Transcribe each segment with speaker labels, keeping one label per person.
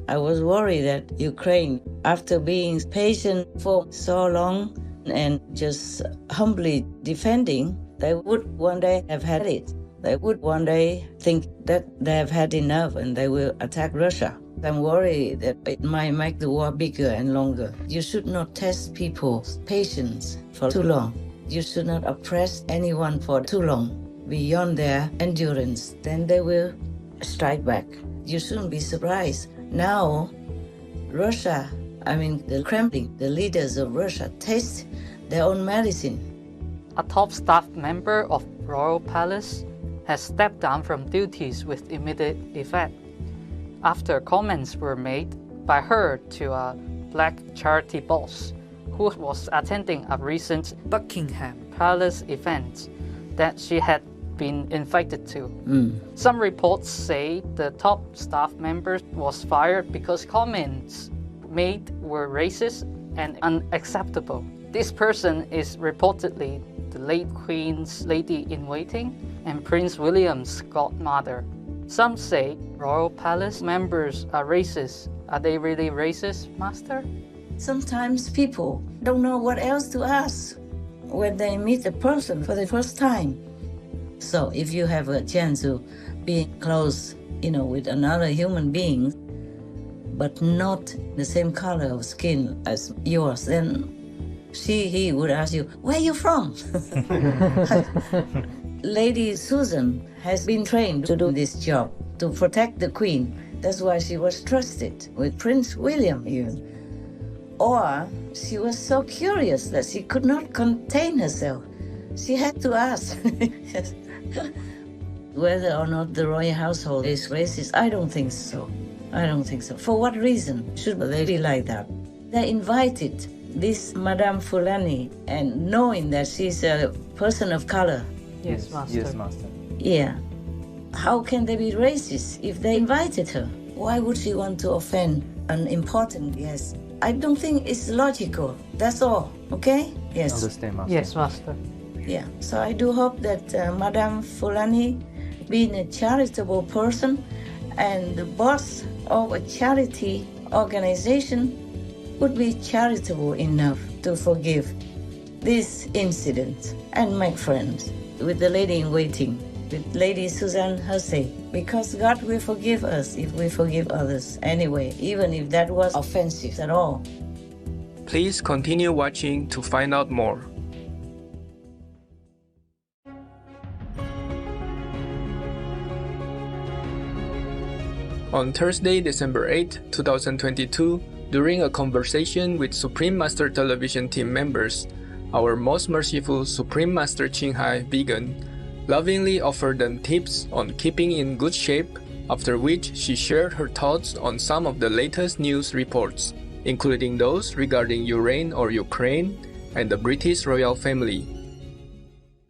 Speaker 1: I was worried that Ukraine, after being patient for so long and just humbly defending, they would one day have had it. They would one day think that they have had enough and they will attack Russia. I'm worried that it might make the war bigger and longer. You should not test people's patience for too long. You should not oppress anyone for too long, beyond their endurance. Then they will strike back. You shouldn't be surprised. Now, Russia, the Kremlin, the leaders of Russia, taste their own medicine.
Speaker 2: A top staff member of Royal Palace has stepped down from duties with immediate effect after comments were made by her to a black charity boss who was attending a recent Buckingham Palace event that she had been invited to. Some reports say the top staff member was fired because comments made were racist and unacceptable. This person is reportedly the late Queen's lady-in-waiting and Prince William's godmother. Some say Royal Palace members are racist. Are they really racist, Master?
Speaker 1: Sometimes people don't know what else to ask when they meet a person for the first time. So if you have a chance to be close, with another human being, but not the same color of skin as yours, then he would ask you, where are you from? Lady Susan has been trained to do this job, to protect the Queen. That's why she was trusted with Prince William even. Or she was so curious that she could not contain herself. She had to ask. Whether or not the royal household is racist, I don't think so. For what reason should they be like that? They invited this Madame Fulani, and knowing that she's a person of color.
Speaker 2: Yes, Master.
Speaker 3: Yes, Master.
Speaker 1: Yeah. How can they be racist if they invited her? Why would she want to offend an important guest? I don't think it's logical. That's all. Okay? Yes.
Speaker 3: Understand, Master.
Speaker 2: Yes, Master.
Speaker 1: Yeah. So I do hope that Madame Fulani, being a charitable person and the boss of a charity organization, would be charitable enough to forgive this incident and make friends with the lady in waiting, with Lady Susan Hussey, because God will forgive us if we forgive others anyway, even if that was offensive at all.
Speaker 4: Please continue watching to find out more. On Thursday, December 8, 2022, during a conversation with Supreme Master Television team members, our most merciful Supreme Master Qinghai Vegan lovingly offered them tips on keeping in good shape, after which she shared her thoughts on some of the latest news reports, including those regarding Ukraine and the British royal family.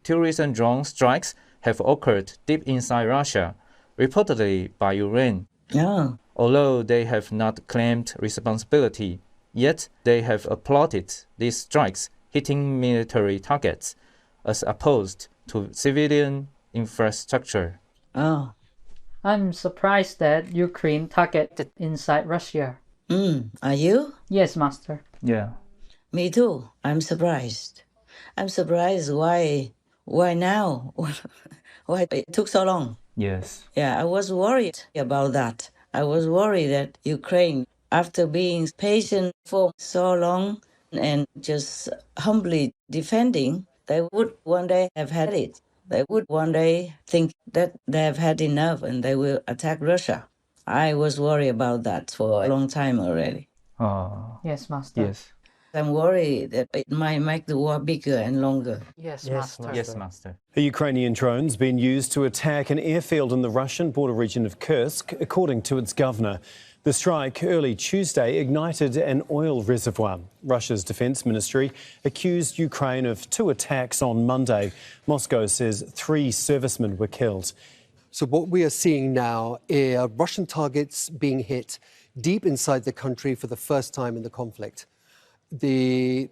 Speaker 3: Two recent drone strikes have occurred deep inside Russia, reportedly by Ukraine.
Speaker 1: Yeah.
Speaker 3: Although they have not claimed responsibility, yet they have applauded these strikes hitting military targets as opposed to civilian infrastructure.
Speaker 1: Oh.
Speaker 2: I'm surprised that Ukraine targeted inside Russia.
Speaker 1: Are you?
Speaker 2: Yes, Master.
Speaker 3: Yeah.
Speaker 1: Me too. I'm surprised. Why now? Why it took so long?
Speaker 3: Yes.
Speaker 1: Yeah, I was worried about that. I was worried that Ukraine, after being patient for so long and just humbly defending, they would one day have had it. They would one day think that they have had enough and they will attack Russia. I was worried about that for a long time already.
Speaker 2: Yes, Master.
Speaker 3: Yes.
Speaker 1: I'm worried that it might make the war bigger and longer.
Speaker 2: Yes,
Speaker 5: Yes,
Speaker 2: Master.
Speaker 3: Yes, Master.
Speaker 5: A Ukrainian drone's been used to attack an airfield in the Russian border region of Kursk, according to its governor. The strike early Tuesday ignited an oil reservoir. Russia's defence ministry accused Ukraine of two attacks on Monday. Moscow says 3 servicemen were killed.
Speaker 6: So what we are seeing now are Russian targets being hit deep inside the country for the first time in the conflict. The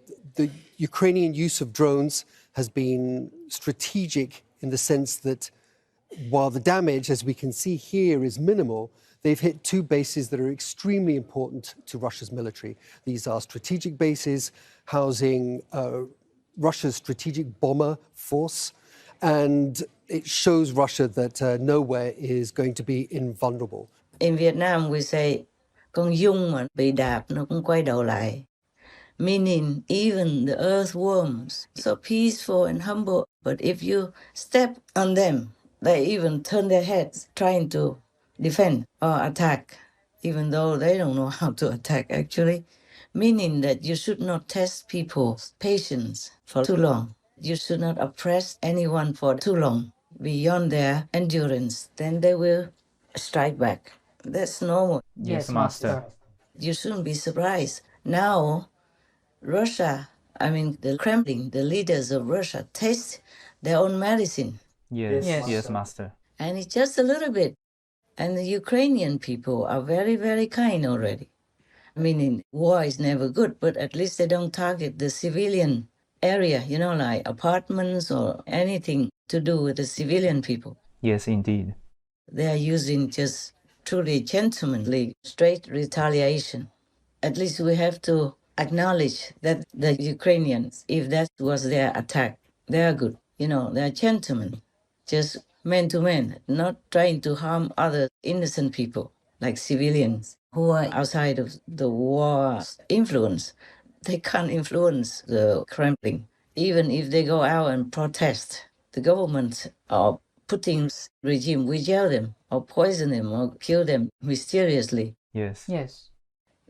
Speaker 6: Ukrainian use of drones has been strategic in the sense that while the damage, as we can see here, is minimal, they've hit two bases that are extremely important to Russia's military. These are strategic bases housing Russia's strategic bomber force, and it shows Russia that nowhere is going to be invulnerable.
Speaker 1: In Vietnam, we say, con dung mà bị đạp nó cũng quay đầu lại. Meaning even the earthworms, so peaceful and humble, but if you step on them, they even turn their heads trying to defend or attack, even though they don't know how to attack actually. Meaning that you should not test people's patience for too long. You should not oppress anyone for too long, beyond their endurance. Then they will strike back. That's normal.
Speaker 3: Yes, Master.
Speaker 1: You shouldn't be surprised. Now, Russia, the Kremlin, the leaders of Russia, taste their own medicine.
Speaker 3: Yes, Master.
Speaker 1: And it's just a little bit. And the Ukrainian people are very, very kind already. Meaning, war is never good, but at least they don't target the civilian area, like apartments or anything to do with the civilian people.
Speaker 3: Yes, indeed.
Speaker 1: They are using just truly gentlemanly, straight retaliation. At least we have to acknowledge that the Ukrainians, if that was their attack, they are good. They are gentlemen, just man to man, not trying to harm other innocent people, like civilians who are outside of the war's influence. They can't influence the Kremlin. Even if they go out and protest, the government or Putin's regime will jail them or poison them or kill them mysteriously.
Speaker 3: Yes.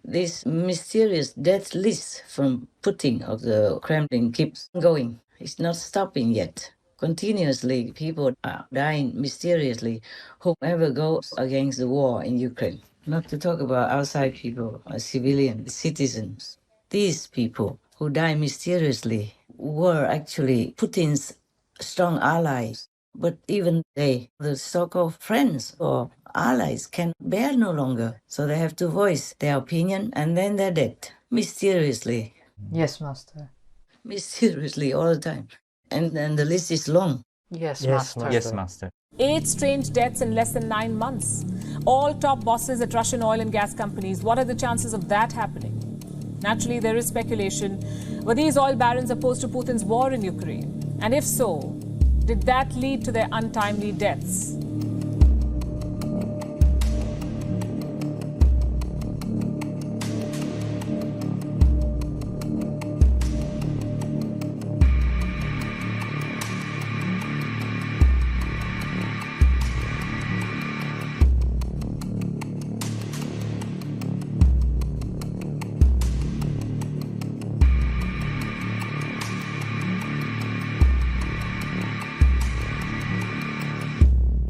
Speaker 1: This mysterious death list from Putin of the Kremlin keeps going. It's not stopping yet. Continuously, people are dying mysteriously, whoever goes against the war in Ukraine. Not to talk about outside people, civilian citizens. These people who die mysteriously were actually Putin's strong allies. But even they, the so-called friends or allies, can bear no longer. So they have to voice their opinion and then they're dead. Mysteriously.
Speaker 2: Yes, Master.
Speaker 1: Mysteriously all the time. And then the list is long.
Speaker 2: Yes, Master.
Speaker 3: Yes, Master.
Speaker 7: 8 strange deaths in less than 9 months. All top bosses at Russian oil and gas companies. What are the chances of that happening? Naturally, there is speculation. Were these oil barons opposed to Putin's war in Ukraine? And if so, did that lead to their untimely deaths?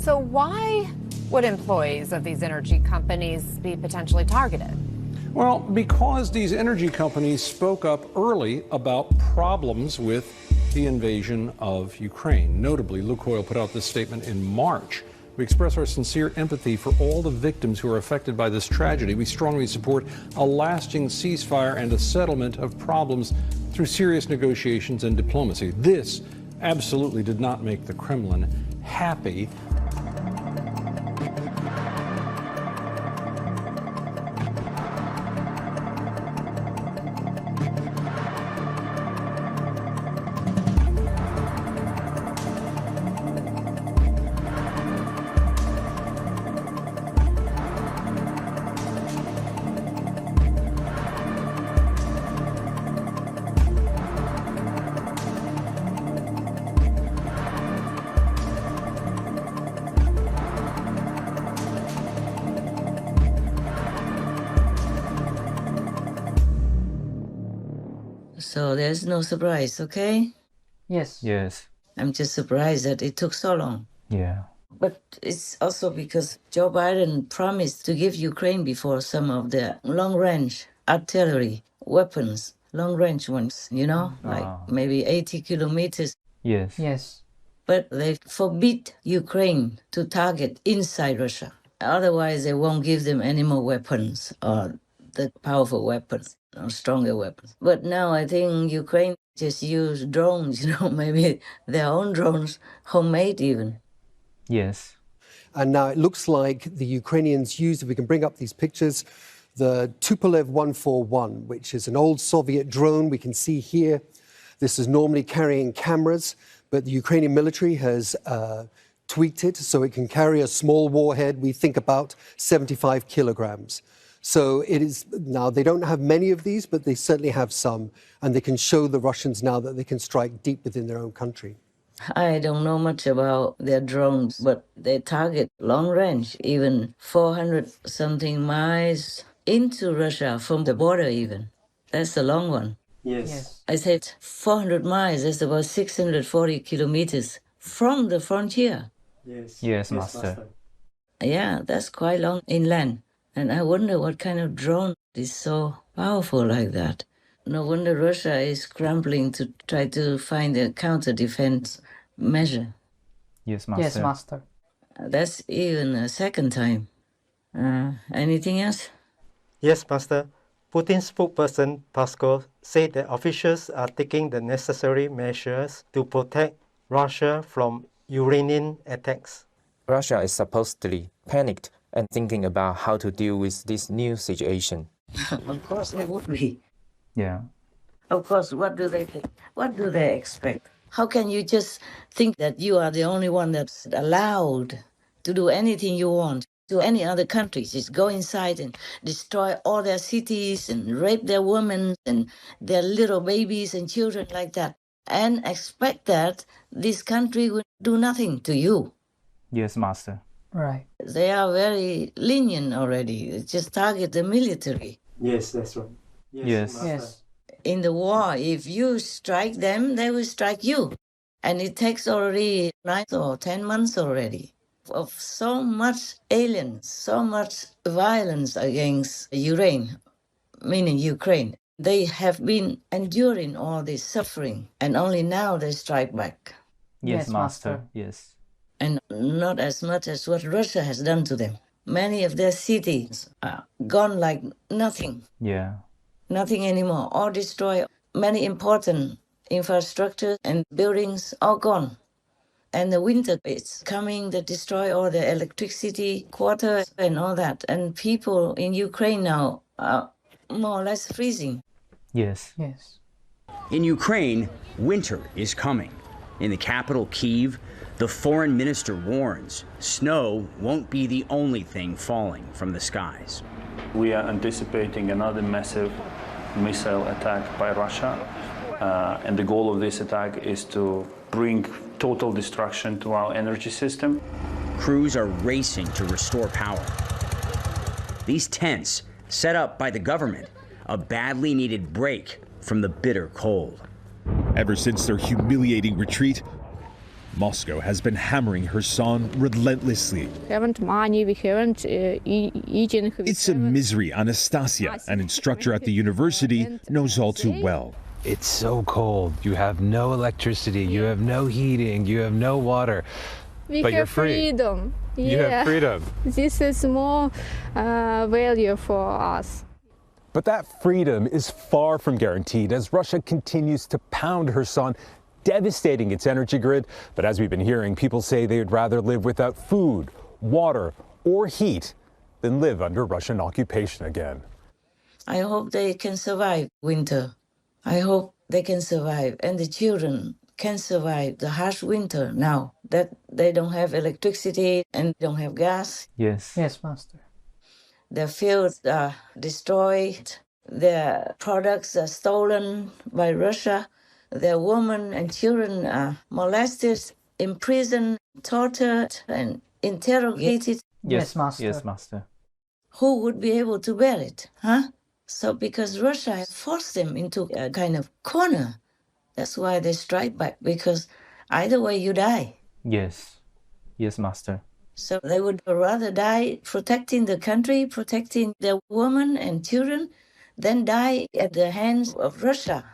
Speaker 8: So why would employees of these energy companies be potentially targeted?
Speaker 9: Well, because these energy companies spoke up early about problems with the invasion of Ukraine. Notably, Lukoil put out this statement in March. We express our sincere empathy for all the victims who are affected by this tragedy. We strongly support a lasting ceasefire and a settlement of problems through serious negotiations and diplomacy. This absolutely did not make the Kremlin happy.
Speaker 1: So there's no surprise, okay?
Speaker 2: Yes.
Speaker 1: I'm just surprised that it took so long.
Speaker 3: Yeah.
Speaker 1: But it's also because Joe Biden promised to give Ukraine before some of the long-range artillery weapons, long-range ones, like maybe 80 kilometers.
Speaker 3: Yes.
Speaker 1: But they forbid Ukraine to target inside Russia. Otherwise, they won't give them any more weapons or the powerful weapons or stronger weapons. But now I think Ukraine just use drones, maybe their own drones, homemade even.
Speaker 3: Yes.
Speaker 6: And now it looks like the Ukrainians used, if we can bring up these pictures, the Tupolev 141, which is an old Soviet drone we can see here. This is normally carrying cameras, but the Ukrainian military has tweaked it so it can carry a small warhead, we think about 75 kilograms. So it is, now they don't have many of these, but they certainly have some, and they can show the Russians now that they can strike deep within their own country.
Speaker 1: I don't know much about their drones, but they target long range, even 400 something miles into Russia from the border even. That's the long one.
Speaker 2: Yes.
Speaker 1: I said 400 miles, that's about 640 kilometers from the frontier.
Speaker 3: Yes, Master.
Speaker 1: Yeah, that's quite long inland. And I wonder what kind of drone is so powerful like that. No wonder Russia is scrambling to try to find a counter-defense measure.
Speaker 3: Yes, Master.
Speaker 2: Yes, Master.
Speaker 1: That's even a second time. Anything else?
Speaker 10: Yes, Master. Putin's spokesperson Peskov said that officials are taking the necessary measures to protect Russia from Ukrainian attacks.
Speaker 3: Russia is supposedly panicked and thinking about how to deal with this new situation.
Speaker 1: Of course they would be.
Speaker 3: Yeah.
Speaker 1: Of course, what do they think? What do they expect? How can you just think that you are the only one that's allowed to do anything you want to any other countries? Just go inside and destroy all their cities and rape their women and their little babies and children like that, and expect that this country will do nothing to you.
Speaker 3: Yes, Master.
Speaker 2: Right.
Speaker 1: They are very lenient already. They just target the military.
Speaker 10: Yes, that's right.
Speaker 3: Yes.
Speaker 2: Yes.
Speaker 1: In the war, if you strike them, they will strike you. And it takes already 9 or 10 months already of so much aliens, so much violence against Ukraine, meaning Ukraine. They have been enduring all this suffering, and only now they strike back.
Speaker 3: Yes,
Speaker 2: Yes,
Speaker 3: Master.
Speaker 2: Master.
Speaker 3: Yes.
Speaker 1: And not as much as what Russia has done to them. Many of their cities are gone like nothing.
Speaker 3: Yeah.
Speaker 1: Nothing anymore, all destroyed. Many important infrastructure and buildings all gone. And the winter is coming that destroy all the electricity, water, and all that. And people in Ukraine now are more or less freezing.
Speaker 3: Yes.
Speaker 2: Yes.
Speaker 11: In Ukraine, winter is coming. In the capital, Kyiv, the foreign minister warns snow won't be the only thing falling from the skies.
Speaker 12: We are anticipating another massive missile attack by Russia, and the goal of this attack is to bring total destruction to our energy system.
Speaker 11: Crews are racing to restore power. These tents, set up by the government, a badly needed break from the bitter cold.
Speaker 13: Ever since their humiliating retreat, Moscow has been hammering Kherson relentlessly. It's a misery Anastasia, an instructor at the university, knows all too well.
Speaker 14: It's so cold. You have no electricity, you have no heating, you have no water. But you're free.
Speaker 15: Freedom.
Speaker 14: You have freedom.
Speaker 15: This is more value for us.
Speaker 13: But that freedom is far from guaranteed as Russia continues to pound Kherson, devastating its energy grid. But as we've been hearing, people say they would rather live without food, water, or heat than live under Russian occupation again.
Speaker 1: I hope they can survive winter. I hope they can survive, and the children can survive the harsh winter now that they don't have electricity and don't have gas.
Speaker 3: Yes.
Speaker 2: Yes, Master.
Speaker 1: Their fields are destroyed. Their products are stolen by Russia. Their women and children are molested, imprisoned, tortured, and interrogated.
Speaker 2: Yes, Master.
Speaker 3: Yes, Master.
Speaker 1: Who would be able to bear it, huh? So because Russia has forced them into a kind of corner, that's why they strike back, because either way you die.
Speaker 3: Yes. Yes, Master.
Speaker 1: So they would rather die protecting the country, protecting their women and children, than die at the hands of Russia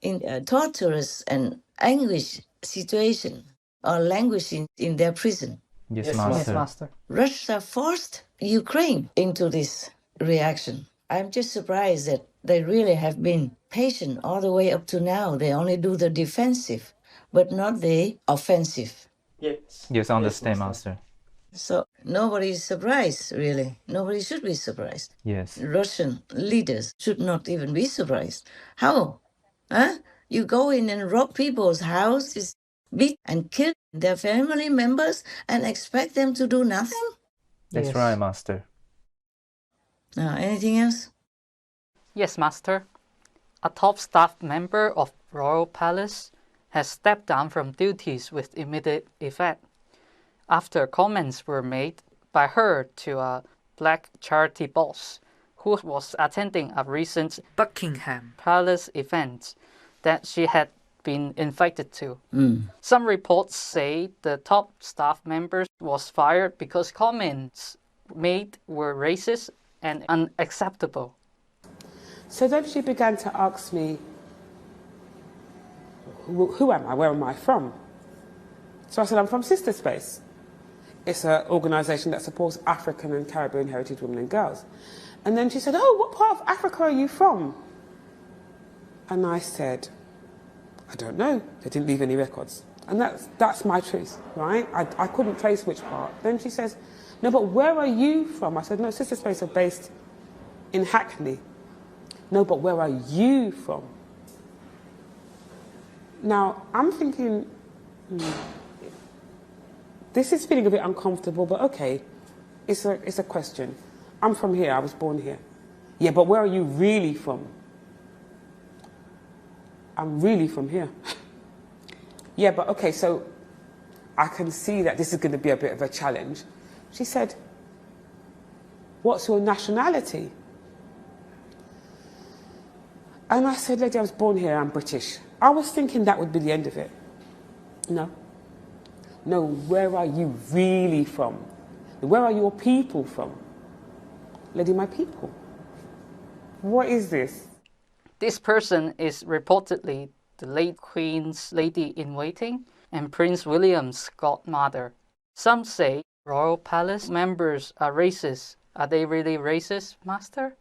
Speaker 1: in a torturous and anguish situation, or languishing in their prison.
Speaker 3: Yes, Master.
Speaker 2: Yes, Master.
Speaker 1: Russia forced Ukraine into this reaction. I'm just surprised that they really have been patient all the way up to now. They only do the defensive, but not the offensive.
Speaker 10: Yes.
Speaker 3: Yes, understand, Master.
Speaker 1: So Nobody is surprised, really. Nobody should be surprised.
Speaker 3: Yes.
Speaker 1: Russian leaders should not even be surprised. How? Huh? You go in and rob people's houses, beat and kill their family members and expect them to do nothing?
Speaker 3: That's
Speaker 2: Yes.
Speaker 3: right, Master.
Speaker 1: Anything else?
Speaker 2: Yes, Master. A top staff member of Royal Palace has stepped down from duties with immediate effect after comments were made by her to a black charity boss who was attending a recent Buckingham Palace event that she had been invited to. Some reports say the top staff member was fired because comments made were racist and unacceptable.
Speaker 16: So then she began to ask me, who am I? Where am I from? So I said, I'm from Sister Space. It's an organisation that supports African and Caribbean heritage women and girls. And then she said, oh, what part of Africa are you from? And I said, I don't know. They didn't leave any records. And that's my truth, right? I couldn't trace which part. Then she says, no, but where are you from? I said, no, Sister Space are based in Hackney. No, but where are you from? Now, I'm thinking, this is feeling a bit uncomfortable, but okay, it's a question. I'm from here, I was born here. Yeah, but where are you really from? I'm really from here. Yeah, but okay, so I can see that this is going to be a bit of a challenge. She said, what's your nationality? And I said, lady, I was born here, I'm British. I was thinking that would be the end of it. No. No, where are you really from? Where are your people from? Lady, my people. What is this?
Speaker 2: This person is reportedly the late Queen's lady-in-waiting and Prince William's godmother. Some say Royal Palace members are racist. Are they really racist, Master?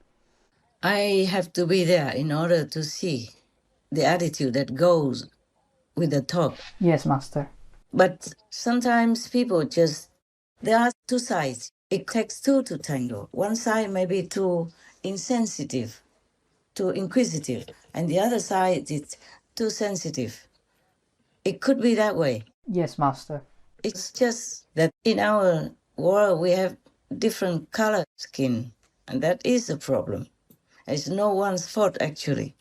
Speaker 1: I have to be there in order to see the attitude that goes with the talk.
Speaker 2: Yes, Master.
Speaker 1: But sometimes people there are two sides. It takes two to tango. One side may be too insensitive, too inquisitive, and the other side is too sensitive. It could be that way.
Speaker 2: Yes, Master.
Speaker 1: It's just that in our world we have different color skin, and that is a problem. It's no one's fault, actually.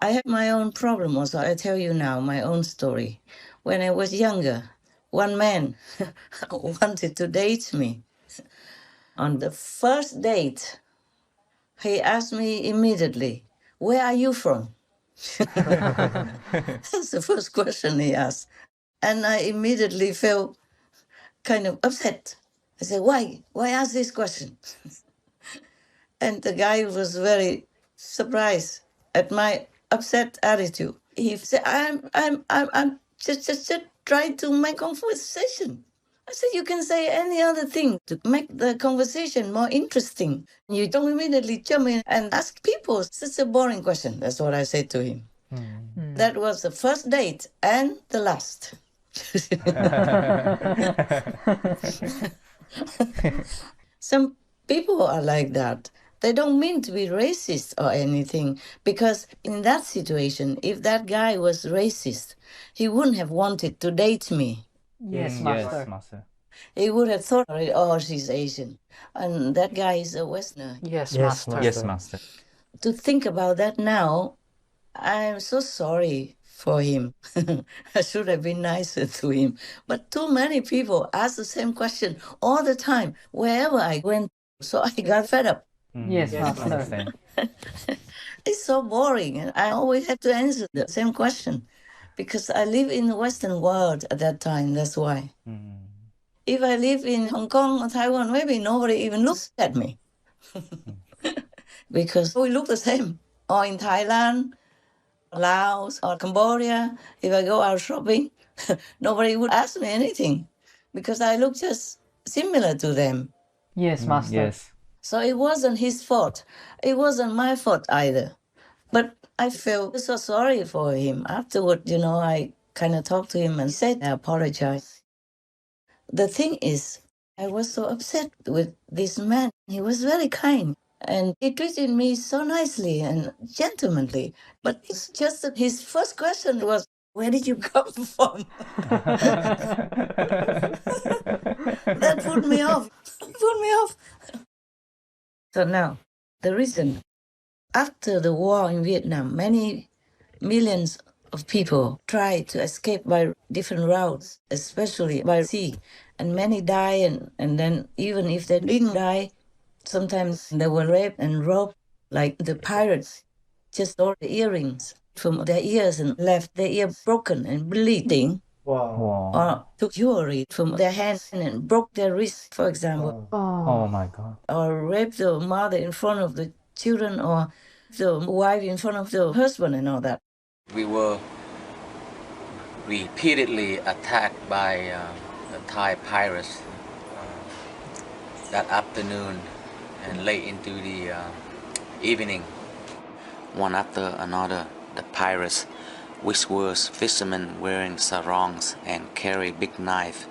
Speaker 1: I have my own problem also. I tell you now my own story. When I was younger, one man wanted to date me. On the first date, he asked me immediately, where are you from? That's the first question he asked. And I immediately felt kind of upset. I said, why? Why ask this question? And the guy was very surprised at my upset attitude. He said, I'm just trying to make conversation. I said, you can say any other thing to make the conversation more interesting. You don't immediately jump in and ask people. Such a boring question. That's what I said to him. That was the first date and the last. Some people are like that. They don't mean to be racist or anything, because in that situation, if that guy was racist, he wouldn't have wanted to date me.
Speaker 2: Yes, Master.
Speaker 3: Yes, Master.
Speaker 1: He would have thought, oh, she's Asian, and that guy is a Westerner.
Speaker 2: Yes,
Speaker 10: Yes,
Speaker 2: Master.
Speaker 3: Yes, Master.
Speaker 1: To think about that now, I'm so sorry for him. I should have been nicer to him. But too many people ask the same question all the time, wherever I went. So I got fed up.
Speaker 2: Yes, Master.
Speaker 3: Understand.
Speaker 1: It's so boring. And I always have to answer the same question because I live in the Western world at that time. That's why. If I live in Hong Kong or Taiwan, maybe nobody even looks at me because we look the same. Or in Thailand, Laos, or Cambodia, if I go out shopping, nobody would ask me anything because I look just similar to them.
Speaker 2: Yes, Master.
Speaker 3: Yes.
Speaker 1: So it wasn't his fault. It wasn't my fault either. But I felt so sorry for him. Afterward, I kind of talked to him and said, I apologize. The thing is, I was so upset with this man. He was very kind and he treated me so nicely and gentlemanly. But it's just that his first question was, where did you come from? That put me off. So now, the reason, after the war in Vietnam, many millions of people tried to escape by different routes, especially by sea, and many died, and then even if they didn't die, sometimes they were raped and robbed, like the pirates just stole the earrings from their ears and left their ear broken and bleeding.
Speaker 10: Wow.
Speaker 1: Or took jewelry from their hands and broke their wrists, for example.
Speaker 3: Oh my God.
Speaker 1: Or raped the mother in front of the children, or the wife in front of the husband and all that.
Speaker 17: We were repeatedly attacked by the Thai pirates that afternoon and late into the evening. One after another, the pirates, which were fishermen wearing sarongs and carry big knives,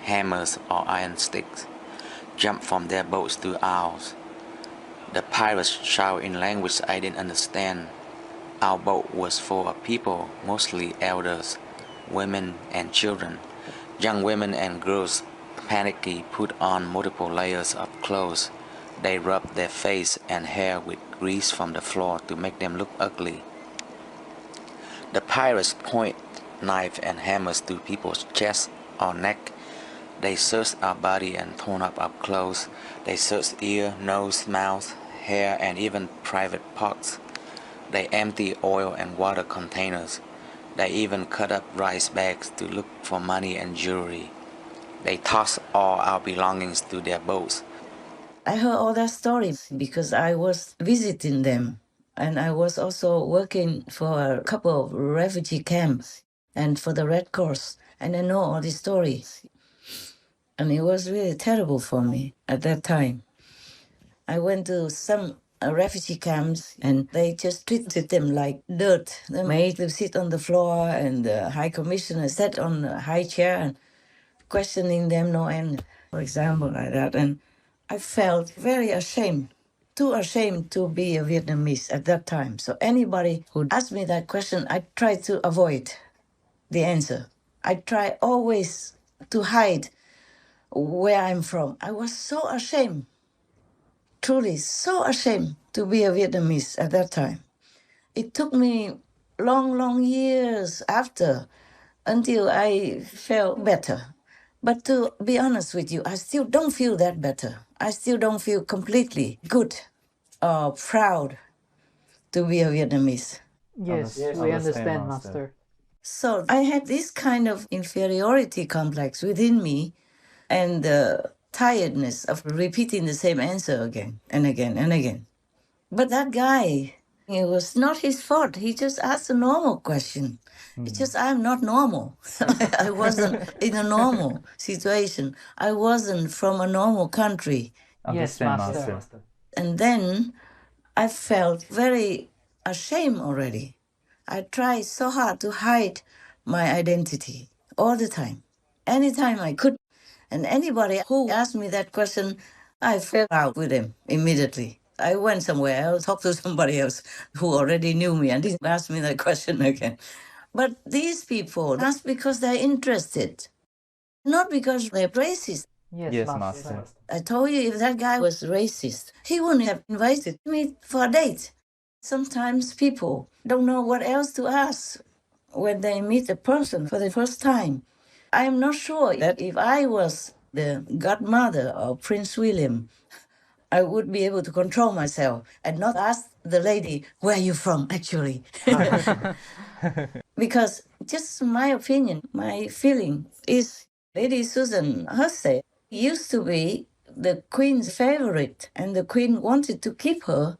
Speaker 17: hammers or iron sticks, jumped from their boats to ours. The pirates shouted in language I didn't understand. Our boat was full of people, mostly elders, women and children. Young women and girls, panicky, put on multiple layers of clothes. They rubbed their face and hair with grease from the floor to make them look ugly. The pirates point knives and hammers to people's chest or neck. They searched our body and torn up our clothes. They searched ear, nose, mouth, hair, and even private parts. They empty oil and water containers. They even cut up rice bags to look for money and jewelry. They tossed all our belongings to their boats.
Speaker 1: I heard all that story because I was visiting them, and I was also working for a couple of refugee camps and for the Red Cross, and I know all these stories. And it was really terrible for me at that time. I went to some refugee camps, and they just treated them like dirt. They made them sit on the floor, and the High Commissioner sat on a high chair and questioning them no end, for example, like that. And I felt very ashamed, too ashamed to be a Vietnamese at that time. So anybody who asked me that question, I tried to avoid the answer. I try always to hide where I'm from. I was so ashamed, truly so ashamed to be a Vietnamese at that time. It took me long years after until I felt better. But to be honest with you, I still don't feel that better. I still don't feel completely good or proud to be a Vietnamese.
Speaker 2: Yes, we understand, Master.
Speaker 1: So I had this kind of inferiority complex within me and the tiredness of repeating the same answer again and again and again. But that guy, it was not his fault. He just asked a normal question. It's just I'm not normal. I wasn't in a normal situation. I wasn't from a normal country.
Speaker 2: Yes, Master.
Speaker 1: And then I felt very ashamed already. I tried so hard to hide my identity all the time, anytime I could. And anybody who asked me that question, I fell out with them immediately. I went somewhere else, talked to somebody else who already knew me and didn't ask me that question again. But these people ask because they're interested, not because they're racist.
Speaker 2: Yes, Master.
Speaker 1: I told you, if that guy was racist, he wouldn't have invited me for a date. Sometimes people don't know what else to ask when they meet a person for the first time. I'm not sure that if I was the godmother of Prince William, I would be able to control myself and not ask the lady, where are you from, actually? Because just my opinion, my feeling is Lady Susan Hussey used to be the Queen's favorite, and the Queen wanted to keep her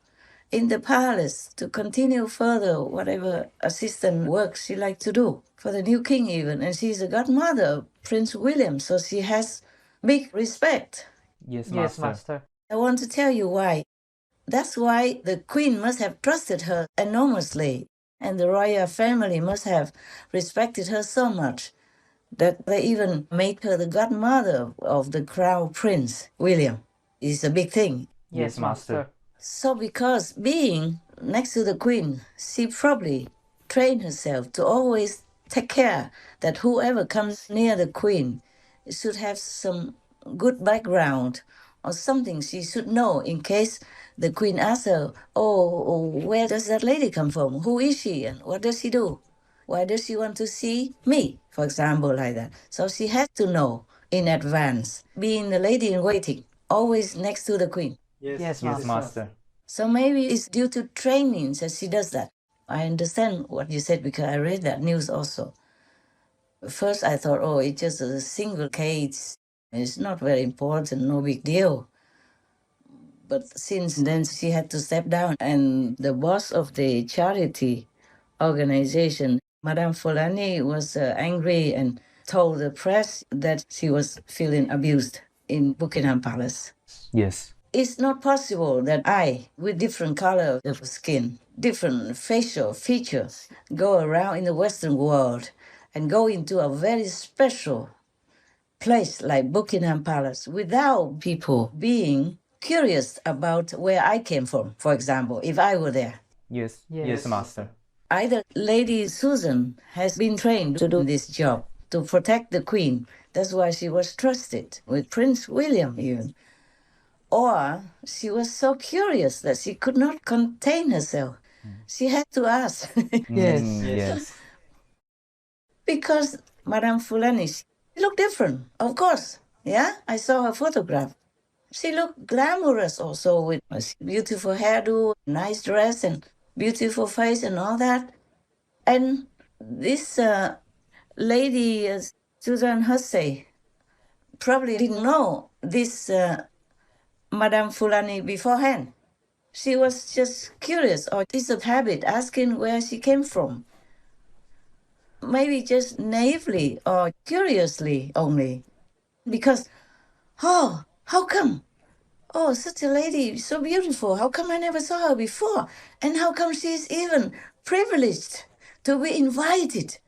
Speaker 1: in the palace to continue further whatever assistant work she liked to do for the new king even. And she's the godmother of Prince William, so she has big respect.
Speaker 3: Yes,
Speaker 2: Master.
Speaker 1: I want to tell you why. That's why the Queen must have trusted her enormously, and the royal family must have respected her so much. that they even made her the godmother of the Crown Prince, William. Is a big thing.
Speaker 2: Yes, Master.
Speaker 1: So because being next to the Queen, she probably trained herself to always take care that whoever comes near the Queen should have some good background or something she should know in case the Queen asks her, oh, where does that lady come from? Who is she and what does she do? Why does she want to see me, for example, like that? So she has to know in advance, being the lady in waiting, always next to the Queen.
Speaker 2: Yes,
Speaker 3: Master.
Speaker 1: So maybe it's due to training that she does that. I understand what you said because I read that news also. First I thought, oh, it's just a single case. It's not very important, no big deal. But since then she had to step down, and the boss of the charity organization, Madame Fulani, was angry and told the press that she was feeling abused in Buckingham Palace.
Speaker 3: Yes.
Speaker 1: It's not possible that I, with different color of skin, different facial features, go around in the Western world and go into a very special place like Buckingham Palace without people being curious about where I came from, for example, if I were there.
Speaker 3: Yes, Master.
Speaker 1: Either Lady Susan has been trained to do this job, to protect the Queen. That's why she was trusted with Prince William even. Or she was so curious that she could not contain herself. She had to ask.
Speaker 3: Yes.
Speaker 1: Because Madame Fulani, she looked different, of course. Yeah, I saw her photograph. She looked glamorous also with a beautiful hairdo, nice dress, and beautiful face and all that. And this lady, Susan Hussey, probably didn't know this Madame Fulani beforehand. She was just curious, or it's a habit, asking where she came from. Maybe just naively or curiously only. Because, oh, how come? Oh, such a lady, so beautiful. How come I never saw her before? And how come she's even privileged to be invited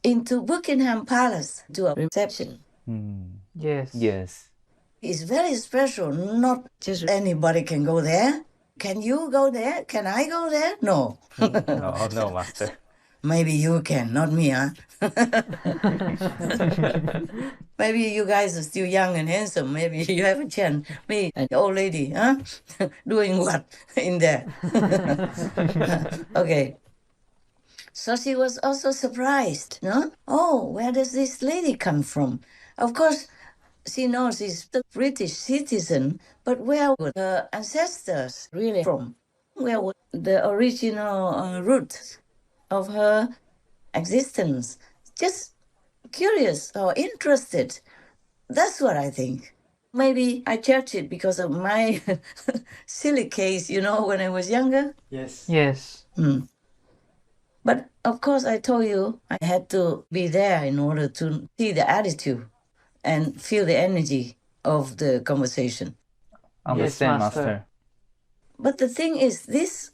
Speaker 1: into Buckingham Palace to a reception?
Speaker 2: Yes.
Speaker 1: It's very special. Not just anybody can go there. Can you go there? Can I go there? No.
Speaker 3: No, Master.
Speaker 1: Maybe you can, not me, huh? Maybe you guys are still young and handsome. Maybe you have a chance. Me, an old lady, huh? Doing what in there? Okay. So she was also surprised, no? Oh, where does this lady come from? Of course, she knows she's a British citizen, but where were her ancestors really from? Where were the original roots of her existence? Just curious or interested. That's what I think. Maybe I judged it because of my silly case, when I was younger.
Speaker 2: Yes.
Speaker 1: But of course, I told you I had to be there in order to see the attitude and feel the energy of the conversation.
Speaker 3: Understand, Master.
Speaker 1: But the thing is, this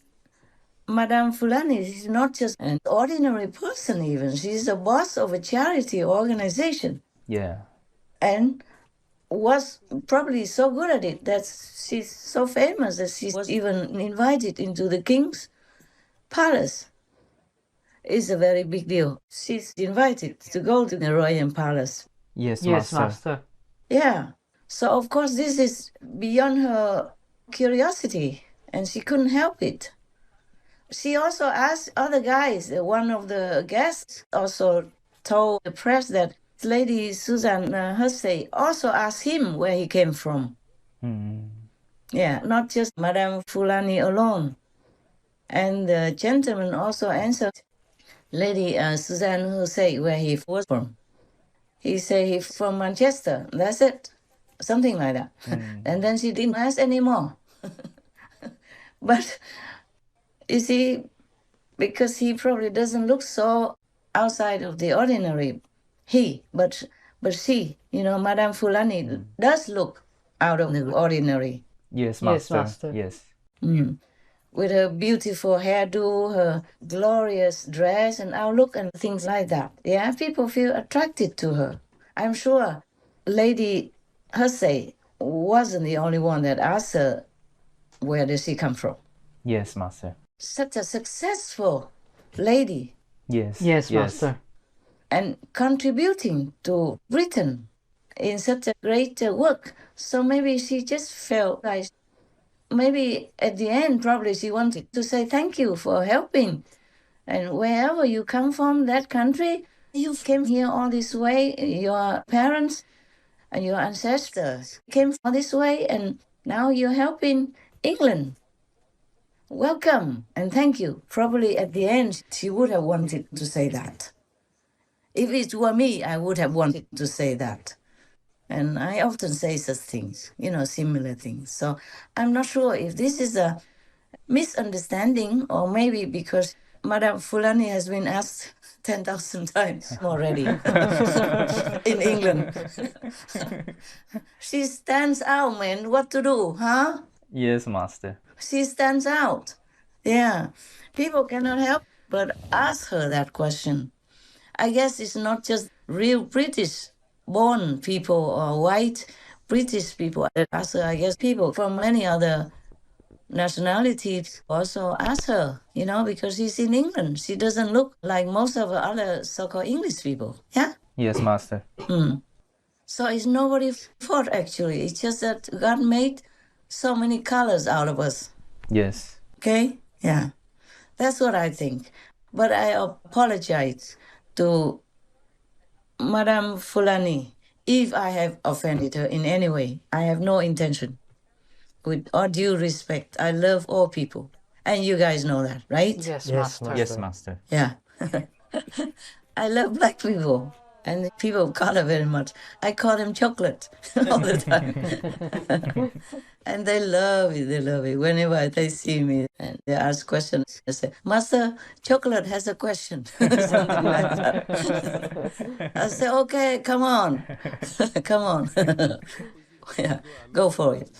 Speaker 1: Madame Fulani is not just an ordinary person even. She's the boss of a charity organization.
Speaker 3: Yeah.
Speaker 1: And was probably so good at it that she's so famous that she was even invited into the king's palace. It's a very big deal. She's invited to go to the royal palace.
Speaker 3: Yes,
Speaker 2: Master.
Speaker 1: Yeah. So, of course, this is beyond her curiosity, and she couldn't help it. She also asked other guys. One of the guests also told the press that Lady Susan Hussey also asked him where he came from. Yeah, not just Madame Fulani alone. And the gentleman also answered Lady Susan Hussey where he was from. He said he's from Manchester. That's it. Something like that. And then she didn't ask anymore. But you see, because he probably doesn't look so outside of the ordinary, but she, Madame Fulani does look out of the ordinary.
Speaker 3: Yes, Master.
Speaker 2: Yes, Master.
Speaker 3: Yes.
Speaker 1: with her beautiful hairdo, her glorious dress and outlook and things like that. Yeah, people feel attracted to her. I'm sure Lady Hussey wasn't the only one that asked her, where does she come from?
Speaker 3: Yes, Master.
Speaker 1: Such a successful lady.
Speaker 3: Yes.
Speaker 2: Yes, Master.
Speaker 1: And contributing to Britain in such a great work. So maybe she just felt like, maybe at the end, probably she wanted to say thank you for helping. And wherever you come from, that country, you came here all this way, your parents and your ancestors came all this way, and now you're helping England. Welcome and thank you. Probably at the end, she would have wanted to say that. If it were me, I would have wanted to say that. And I often say such things, similar things. So I'm not sure if this is a misunderstanding or maybe because Madame Fulani has been asked 10,000 times already in England. She stands out, man. What to do, huh?
Speaker 3: Yes, Master.
Speaker 1: She stands out. Yeah. People cannot help but ask her that question. I guess it's not just real British-born people or white British people that ask her. I guess people from many other nationalities also ask her, because she's in England. She doesn't look like most of the other so-called English people. Yeah?
Speaker 3: Yes, Master.
Speaker 1: So it's nobody's fault, actually. It's just that God made so many colors out of us.
Speaker 3: Yes.
Speaker 1: Okay? Yeah. That's what I think. But I apologize to Madame Fulani if I have offended her in any way. I have no intention. With all due respect, I love all people. And you guys know that, right?
Speaker 2: Yes, Master.
Speaker 3: Yes, Master.
Speaker 1: Yeah. I love black people. And people color very much. I call them chocolate all the time. And they love it, Whenever they see me and they ask questions, they say, Master, chocolate has a question. Something like that. I say, okay, come on. Come on. Yeah, go for it.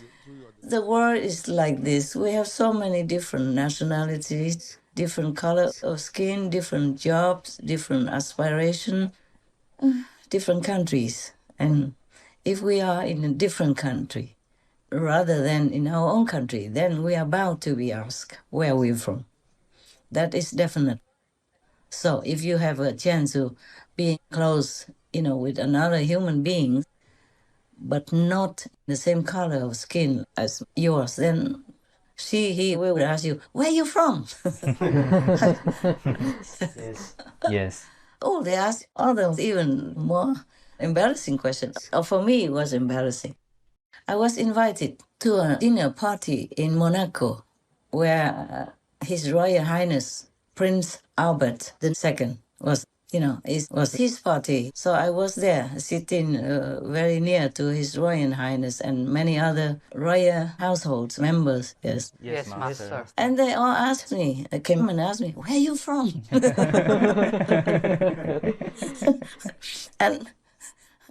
Speaker 1: The world is like this. We have so many different nationalities, different colors of skin, different jobs, different aspirations, different countries. And if we are in a different country, rather than in our own country, then we are bound to be asked where we're from. That is definite. So if you have a chance to be close, with another human being, but not the same color of skin as yours, then he will ask you, where are you from?
Speaker 3: Yes.
Speaker 1: Oh, they ask other even more embarrassing questions. For me, it was embarrassing. I was invited to a dinner party in Monaco where His Royal Highness Prince Albert II was, it was his party. So I was there sitting very near to His Royal Highness and many other royal household members. Yes.
Speaker 2: Yes, Master.
Speaker 1: And they all asked me, they came and asked me, where are you from? And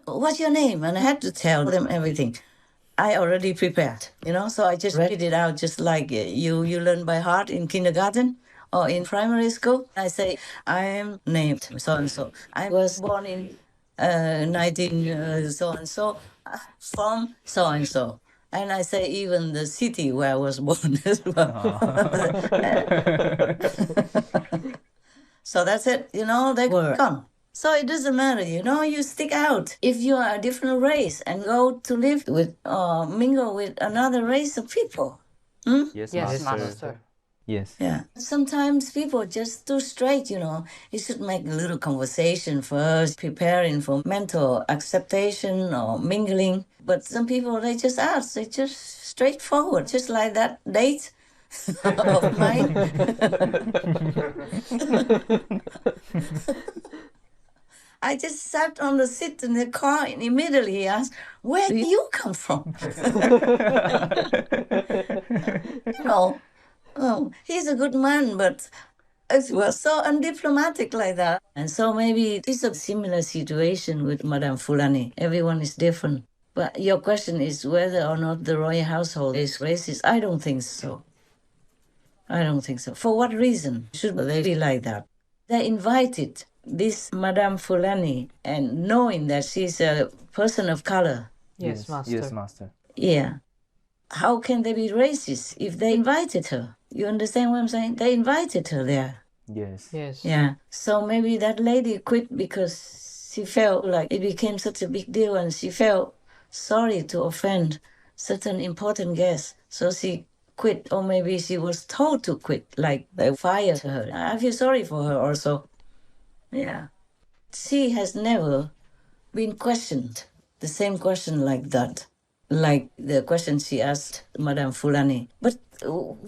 Speaker 1: what's your name? And I had to tell them everything. I already prepared, so I just read it out just like you learn by heart in kindergarten or in primary school. I say, I am named so-and-so. I was born in 19 so-and-so from so-and-so. And I say even the city where I was born as well. So that's it, they were gone. So it doesn't matter, you stick out. If you are a different race and go to live with or mingle with another race of people.
Speaker 3: Yes,
Speaker 2: Master.
Speaker 3: Yes.
Speaker 1: Yeah. Sometimes people just too straight, You should make a little conversation first, preparing for mental acceptation or mingling. But some people, they just ask, they just straightforward, just like that date of mine. I just sat on the seat in the car and immediately he asked, where do you come from? He's a good man, but it was so undiplomatic like that. And so maybe it's a similar situation with Madame Fulani. Everyone is different. But your question is whether or not the royal household is racist. I don't think so. I don't think so. For what reason should they be like that? They invited this Madame Fulani, and knowing that she's a person of color.
Speaker 2: Yes, Master.
Speaker 3: Yes, Master.
Speaker 1: Yeah. How can they be racist if they invited her? You understand what I'm saying? They invited her there.
Speaker 3: Yes.
Speaker 2: Yes.
Speaker 1: Yeah. So maybe that lady quit because she felt like it became such a big deal and she felt sorry to offend certain important guests. So she quit, or maybe she was told to quit, like they fired her. I feel sorry for her also. Yeah. She has never been questioned, the same question like that, like the question she asked Madame Fulani. But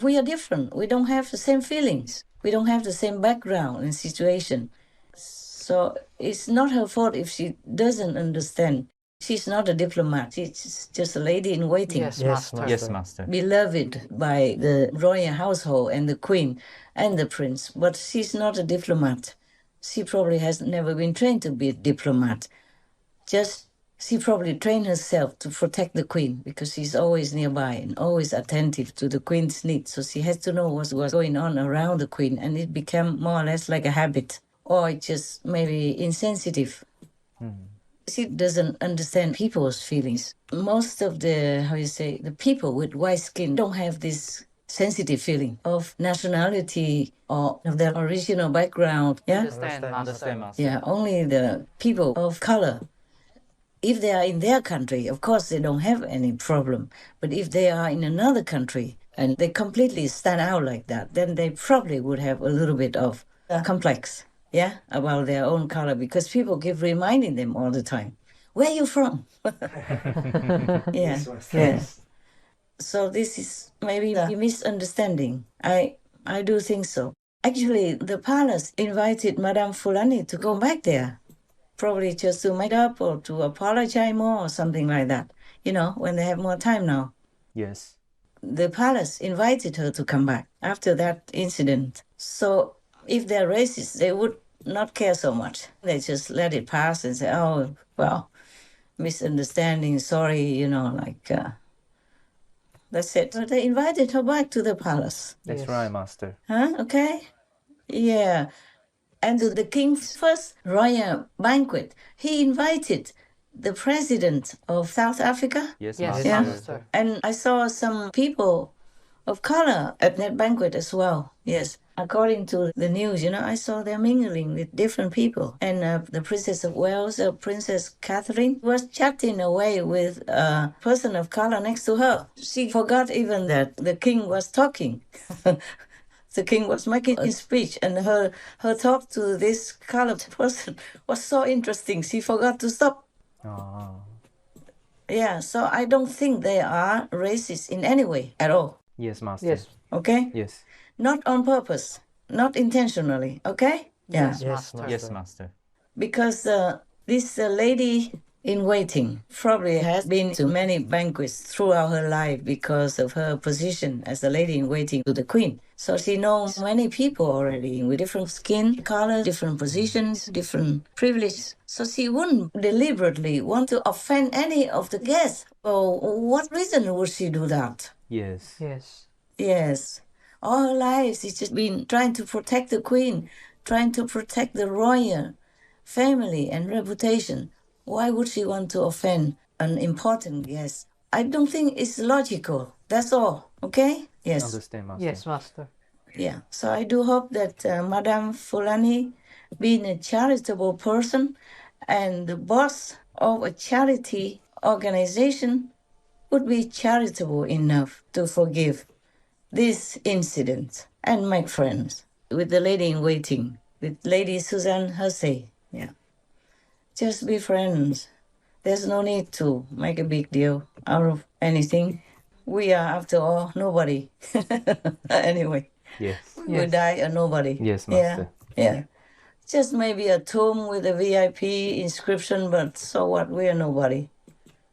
Speaker 1: we are different. We don't have the same feelings. We don't have the same background and situation. So it's not her fault if she doesn't understand. She's not a diplomat. She's just a lady in waiting.
Speaker 2: Yes, Master.
Speaker 3: Yes, Master.
Speaker 1: Beloved by the royal household and the queen and the prince. But she's not a diplomat. She probably has never been trained to be a diplomat. Just she probably trained herself to protect the queen because she's always nearby and always attentive to the queen's needs. So she has to know what's going on around the queen, and it became more or less like a habit, or just maybe insensitive. She doesn't understand people's feelings. Most of the people with white skin don't have this sensitive feeling of nationality or of their original background. Yeah,
Speaker 3: Understand, Master.
Speaker 1: yeah. Only the people of color. If they are in their country, of course, they don't have any problem. But if they are in another country and they completely stand out like that, then they probably would have a little bit of complex, yeah, about their own color, because people keep reminding them all the time, where are you from? Yeah, yes. So this is maybe a misunderstanding. I do think so. Actually, the palace invited Madame Fulani to go back there. Probably just to make up or to apologize more or something like that, when they have more time now.
Speaker 3: Yes.
Speaker 1: The palace invited her to come back after that incident. So if they're racist, they would not care so much. They just let it pass and say, oh, well, misunderstanding, sorry, that's it. But they invited her back to the palace.
Speaker 3: That's right, Master.
Speaker 1: Huh? Okay? Yeah. And to the king's first royal banquet, he invited the president of South Africa.
Speaker 3: Yes,
Speaker 2: Yes,
Speaker 3: Master.
Speaker 2: Master.
Speaker 1: And I saw some people of color at that banquet as well. Yes. According to the news, I saw them mingling with different people. And the Princess of Wales, Princess Catherine, was chatting away with a person of color next to her. She forgot even that the king was talking. The king was making a speech, and her talk to this colored person was so interesting. She forgot to stop.
Speaker 3: Oh.
Speaker 1: Yeah, so I don't think they are racist in any way at all.
Speaker 3: Yes, Master.
Speaker 2: Yes.
Speaker 1: Okay?
Speaker 3: Yes.
Speaker 1: Not on purpose, not intentionally. Okay? Yeah.
Speaker 2: Yes, Master.
Speaker 3: Yes, Master.
Speaker 1: Because this lady in waiting probably has been to many banquets throughout her life because of her position as a lady in waiting to the queen. So she knows many people already with different skin color, different positions, different privileges. So she wouldn't deliberately want to offend any of the guests. Well, what reason would she do that?
Speaker 3: Yes.
Speaker 2: Yes.
Speaker 1: Yes. All her life she's just been trying to protect the queen, trying to protect the royal family and reputation. Why would she want to offend an important guest? I don't think it's logical. That's all. Okay? Yes.
Speaker 3: Understand, Master.
Speaker 2: Yes, Master.
Speaker 1: Yeah. So I do hope that Madame Fulani, being a charitable person and the boss of a charity organization, would be charitable enough to forgive this incident and make friends with the lady in waiting, with Lady Suzanne Hussey. Yeah. Just be friends. There's no need to make a big deal out of anything. We are, after all, nobody. Anyway.
Speaker 3: Yes.
Speaker 1: We die a nobody.
Speaker 3: Yes, Master.
Speaker 1: Yeah. Just maybe a tomb with a VIP inscription, but so what? We are nobody.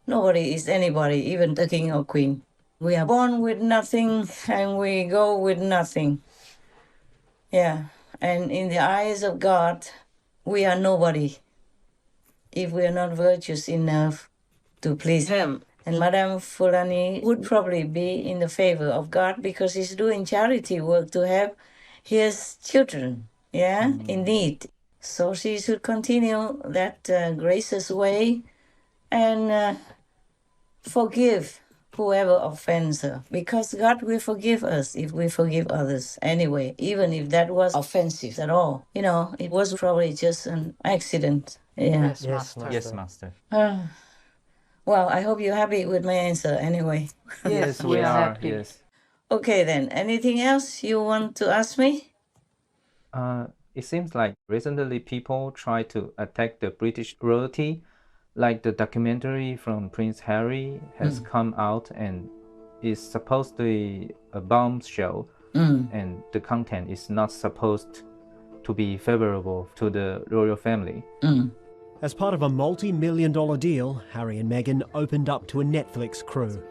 Speaker 1: Nobody is anybody, even the king or queen. We are born with nothing and we go with nothing. Yeah. And in the eyes of God, we are nobody if we are not virtuous enough to please Him And Madame Fulani would probably be in the favor of God because he's doing charity work to help his children, in need. So she should continue that gracious way and forgive whoever offends her, because God will forgive us if we forgive others anyway, even if that was offensive at all. It was probably just an accident. Yeah.
Speaker 2: Yes, Master.
Speaker 3: Yes, Master.
Speaker 1: Well, I hope you're happy with my answer anyway.
Speaker 3: Yes, we are.
Speaker 2: happy.
Speaker 3: Yes.
Speaker 1: Okay, then. Anything else you want to ask me?
Speaker 3: It seems like recently people try to attack the British royalty, like the documentary from Prince Harry has come out and is supposed to be a bombshell, and the content is not supposed to be favorable to the royal family.
Speaker 18: As part of a multi-million-dollar deal, Harry and Meghan opened up to a Netflix crew.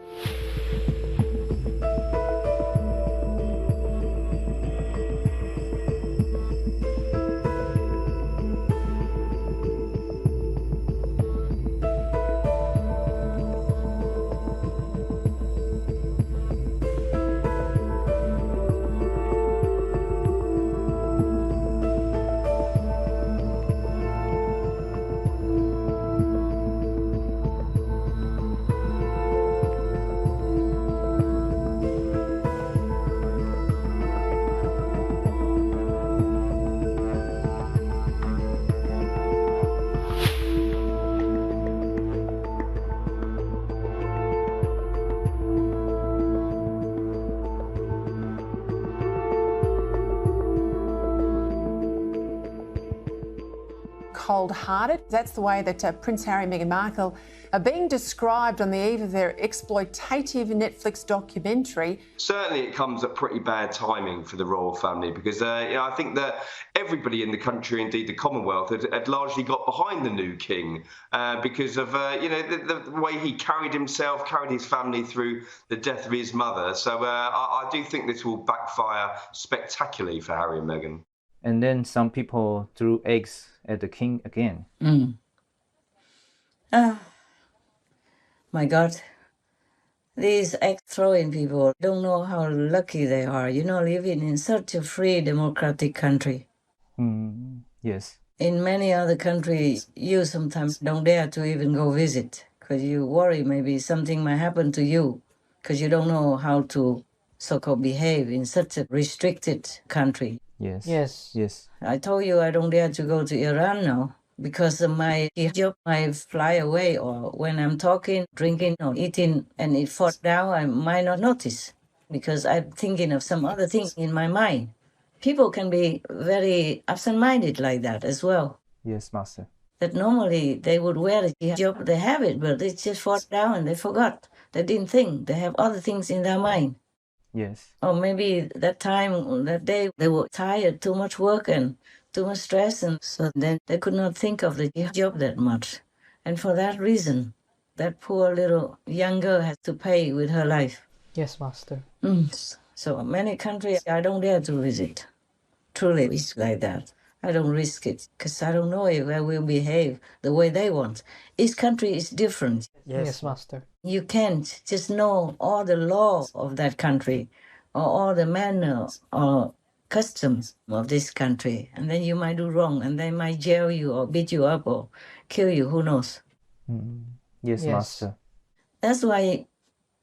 Speaker 19: Cold-hearted. That's the way that Prince Harry and Meghan Markle are being described on the eve of their exploitative Netflix documentary.
Speaker 20: Certainly it comes at pretty bad timing for the royal family because I think that everybody in the country, indeed the Commonwealth, had largely got behind the new king because of the way he carried himself, carried his family through the death of his mother. So I do think this will backfire spectacularly for Harry and Meghan.
Speaker 3: And then some people threw eggs at the king again.
Speaker 1: My God. These egg-throwing people don't know how lucky they are, living in such a free democratic country.
Speaker 3: Yes.
Speaker 1: In many other countries, you sometimes don't dare to even go visit because you worry maybe something might happen to you because you don't know how to so-called behave in such a restricted country.
Speaker 3: Yes.
Speaker 2: Yes.
Speaker 3: Yes.
Speaker 1: I told you I don't dare to go to Iran now because of my hijab might fly away, or when I'm talking, drinking, or eating and it falls down, I might not notice because I'm thinking of some other thing in my mind. People can be very absent-minded like that as well.
Speaker 3: Yes, Master.
Speaker 1: That normally they would wear the hijab, they have it, but it just falls down and they forgot. They didn't think. They have other things in their mind.
Speaker 3: Yes.
Speaker 1: Or maybe that time, that day, they were tired, too much work and too much stress, and so then they could not think of the job that much. And for that reason, that poor little young girl has to pay with her life.
Speaker 2: Yes, Master.
Speaker 1: So many countries I don't dare to visit. Truly, it's like that. I don't risk it because I don't know if I will behave the way they want. Each country is different.
Speaker 2: Yes, Master.
Speaker 1: You can't just know all the law of that country or all the manner or customs of this country. And then you might do wrong and they might jail you or beat you up or kill you. Who knows?
Speaker 3: Yes, Master.
Speaker 1: That's why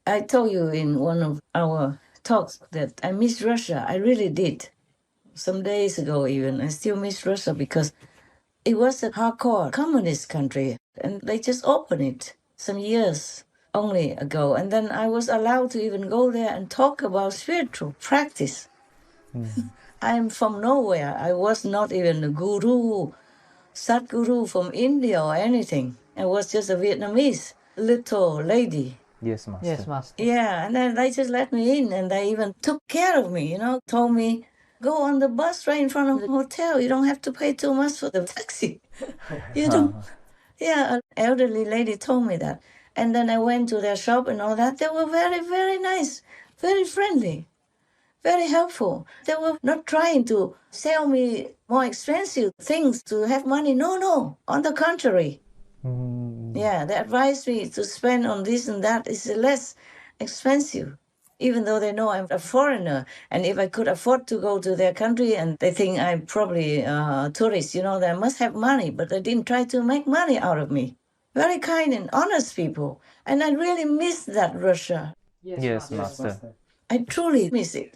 Speaker 1: I told you in one of our talks that I miss Russia. I really did. Some days ago even, I still miss Russia because it was a hardcore communist country and they just opened it some years only ago. And then I was allowed to even go there and talk about spiritual practice. I'm from nowhere. I was not even a guru, Sadguru from India or anything. I was just a Vietnamese little lady.
Speaker 3: Yes, Master.
Speaker 2: Yes, Master.
Speaker 1: Yeah, and then they just let me in and they even took care of me, told me, go on the bus right in front of the hotel. You don't have to pay too much for the taxi. Yeah, an elderly lady told me that. And then I went to their shop and all that. They were very, very nice, very friendly, very helpful. They were not trying to sell me more expensive things to have money. No, on the contrary. Yeah, they advise me to spend on this and that. It's less expensive, even though they know I'm a foreigner. And if I could afford to go to their country and they think I'm probably a tourist, they must have money, but they didn't try to make money out of me. Very kind and honest people. And I really miss that Russia.
Speaker 3: Yes, Master.
Speaker 1: I truly miss it.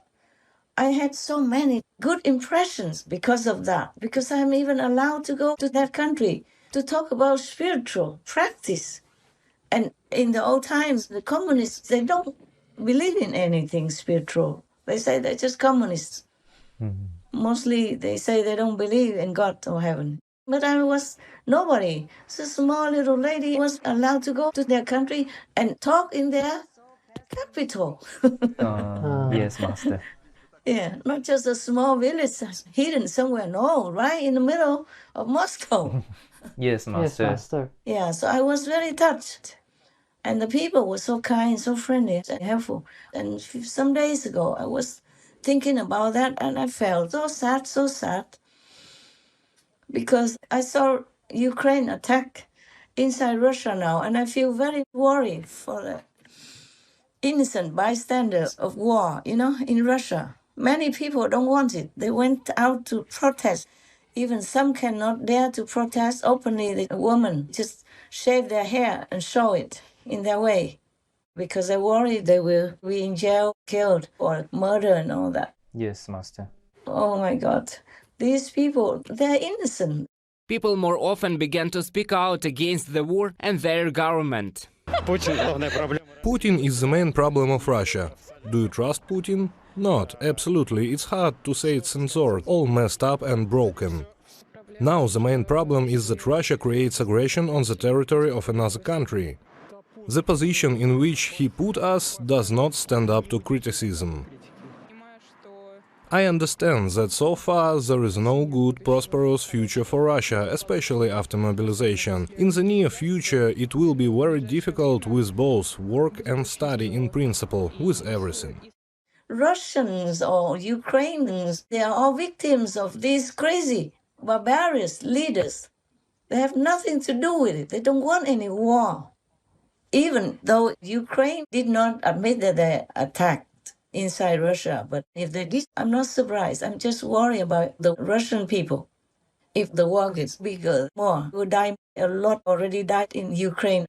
Speaker 1: I had so many good impressions because of that, because I'm even allowed to go to that country to talk about spiritual practice. And in the old times, the communists, they don't believe in anything spiritual. They say they're just communists. Mostly they say they don't believe in God or heaven. But I was nobody. So a small little lady was allowed to go to their country and talk in their capital.
Speaker 3: Yes, Master.
Speaker 1: Yeah, not just a small village hidden somewhere, no, right in the middle of Moscow.
Speaker 3: Yes, Master.
Speaker 1: Yeah, so I was very touched. And the people were so kind, so friendly and helpful. And some days ago, I was thinking about that and I felt so sad. Because I saw Ukraine attack inside Russia now, and I feel very worried for the innocent bystanders of war, in Russia. Many people don't want it. They went out to protest. Even some cannot dare to protest openly. The women just shave their hair and show it in their way because they're worried they will be in jail, killed, or murdered and all that.
Speaker 3: Yes, Master.
Speaker 1: Oh my God. These people, they're innocent.
Speaker 21: People more often began to speak out against the war and their government.
Speaker 22: Putin is the main problem of Russia. Do you trust Putin? Not, absolutely. It's hard to say it's censored, all messed up and broken. Now the main problem is that Russia creates aggression on the territory of another country. The position in which he put us does not stand up to criticism. I understand that so far there is no good, prosperous future for Russia, especially after mobilization. In the near future it will be very difficult with both work and study in principle, with everything.
Speaker 1: Russians or Ukrainians, they are all victims of these crazy, barbarous leaders. They have nothing to do with it. They don't want any war. Even though Ukraine did not admit that they attacked inside Russia, but if they did, I'm not surprised. I'm just worried about the Russian people. If the war gets bigger, more will die. A lot already died in Ukraine.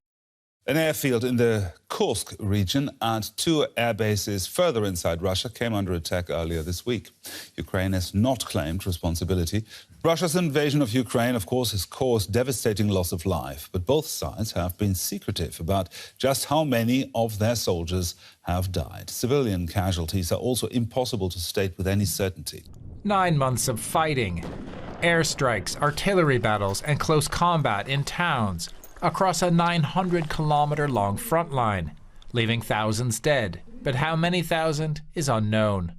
Speaker 23: An airfield in the Kursk region and 2 air bases further inside Russia came under attack earlier this week. Ukraine has not claimed responsibility. Russia's invasion of Ukraine, of course, has caused devastating loss of life, but both sides have been secretive about just how many of their soldiers have died. Civilian casualties are also impossible to state with any certainty.
Speaker 24: 9 months of fighting, airstrikes, artillery battles, and close combat in towns across a 900-kilometer-long front line, leaving thousands dead. But how many thousand is unknown.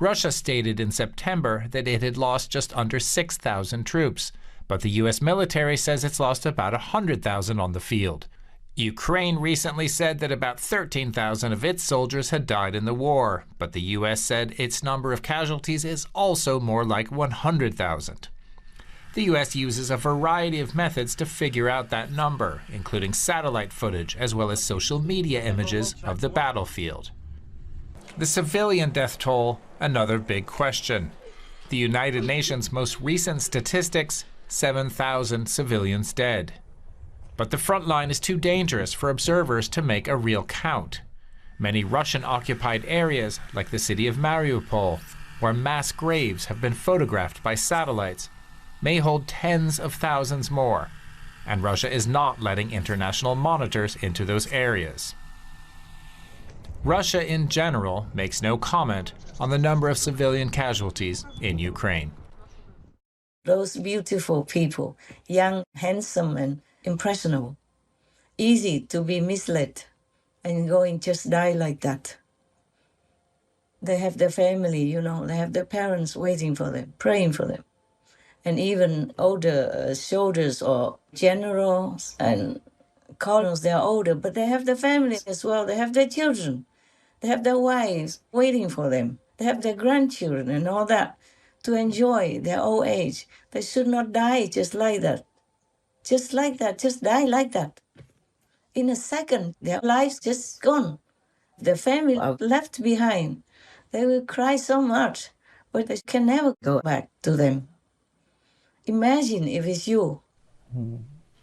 Speaker 24: Russia stated in September that it had lost just under 6,000 troops, but the U.S. military says it's lost about 100,000 on the field. Ukraine recently said that about 13,000 of its soldiers had died in the war, but the U.S. said its number of casualties is also more like 100,000. The U.S. uses a variety of methods to figure out that number, including satellite footage as well as social media images of the battlefield. The civilian death toll, another big question. The United Nations' most recent statistics, 7,000 civilians dead. But the front line is too dangerous for observers to make a real count. Many Russian-occupied areas, like the city of Mariupol, where mass graves have been photographed by satellites, may hold tens of thousands more, and Russia is not letting international monitors into those areas. Russia in general makes no comment on the number of civilian casualties in Ukraine.
Speaker 1: Those beautiful people, young, handsome, and impressionable, easy to be misled and going just die like that. They have their family, they have their parents waiting for them, praying for them. And even older soldiers or generals and colonels, they're older, but they have their family as well. They have their children. They have their wives waiting for them. They have their grandchildren and all that to enjoy their old age. They should not die just like that. Just like that, just die like that. In a second, their lives just gone. The family are left behind. They will cry so much, but they can never go back to them. Imagine if it's you.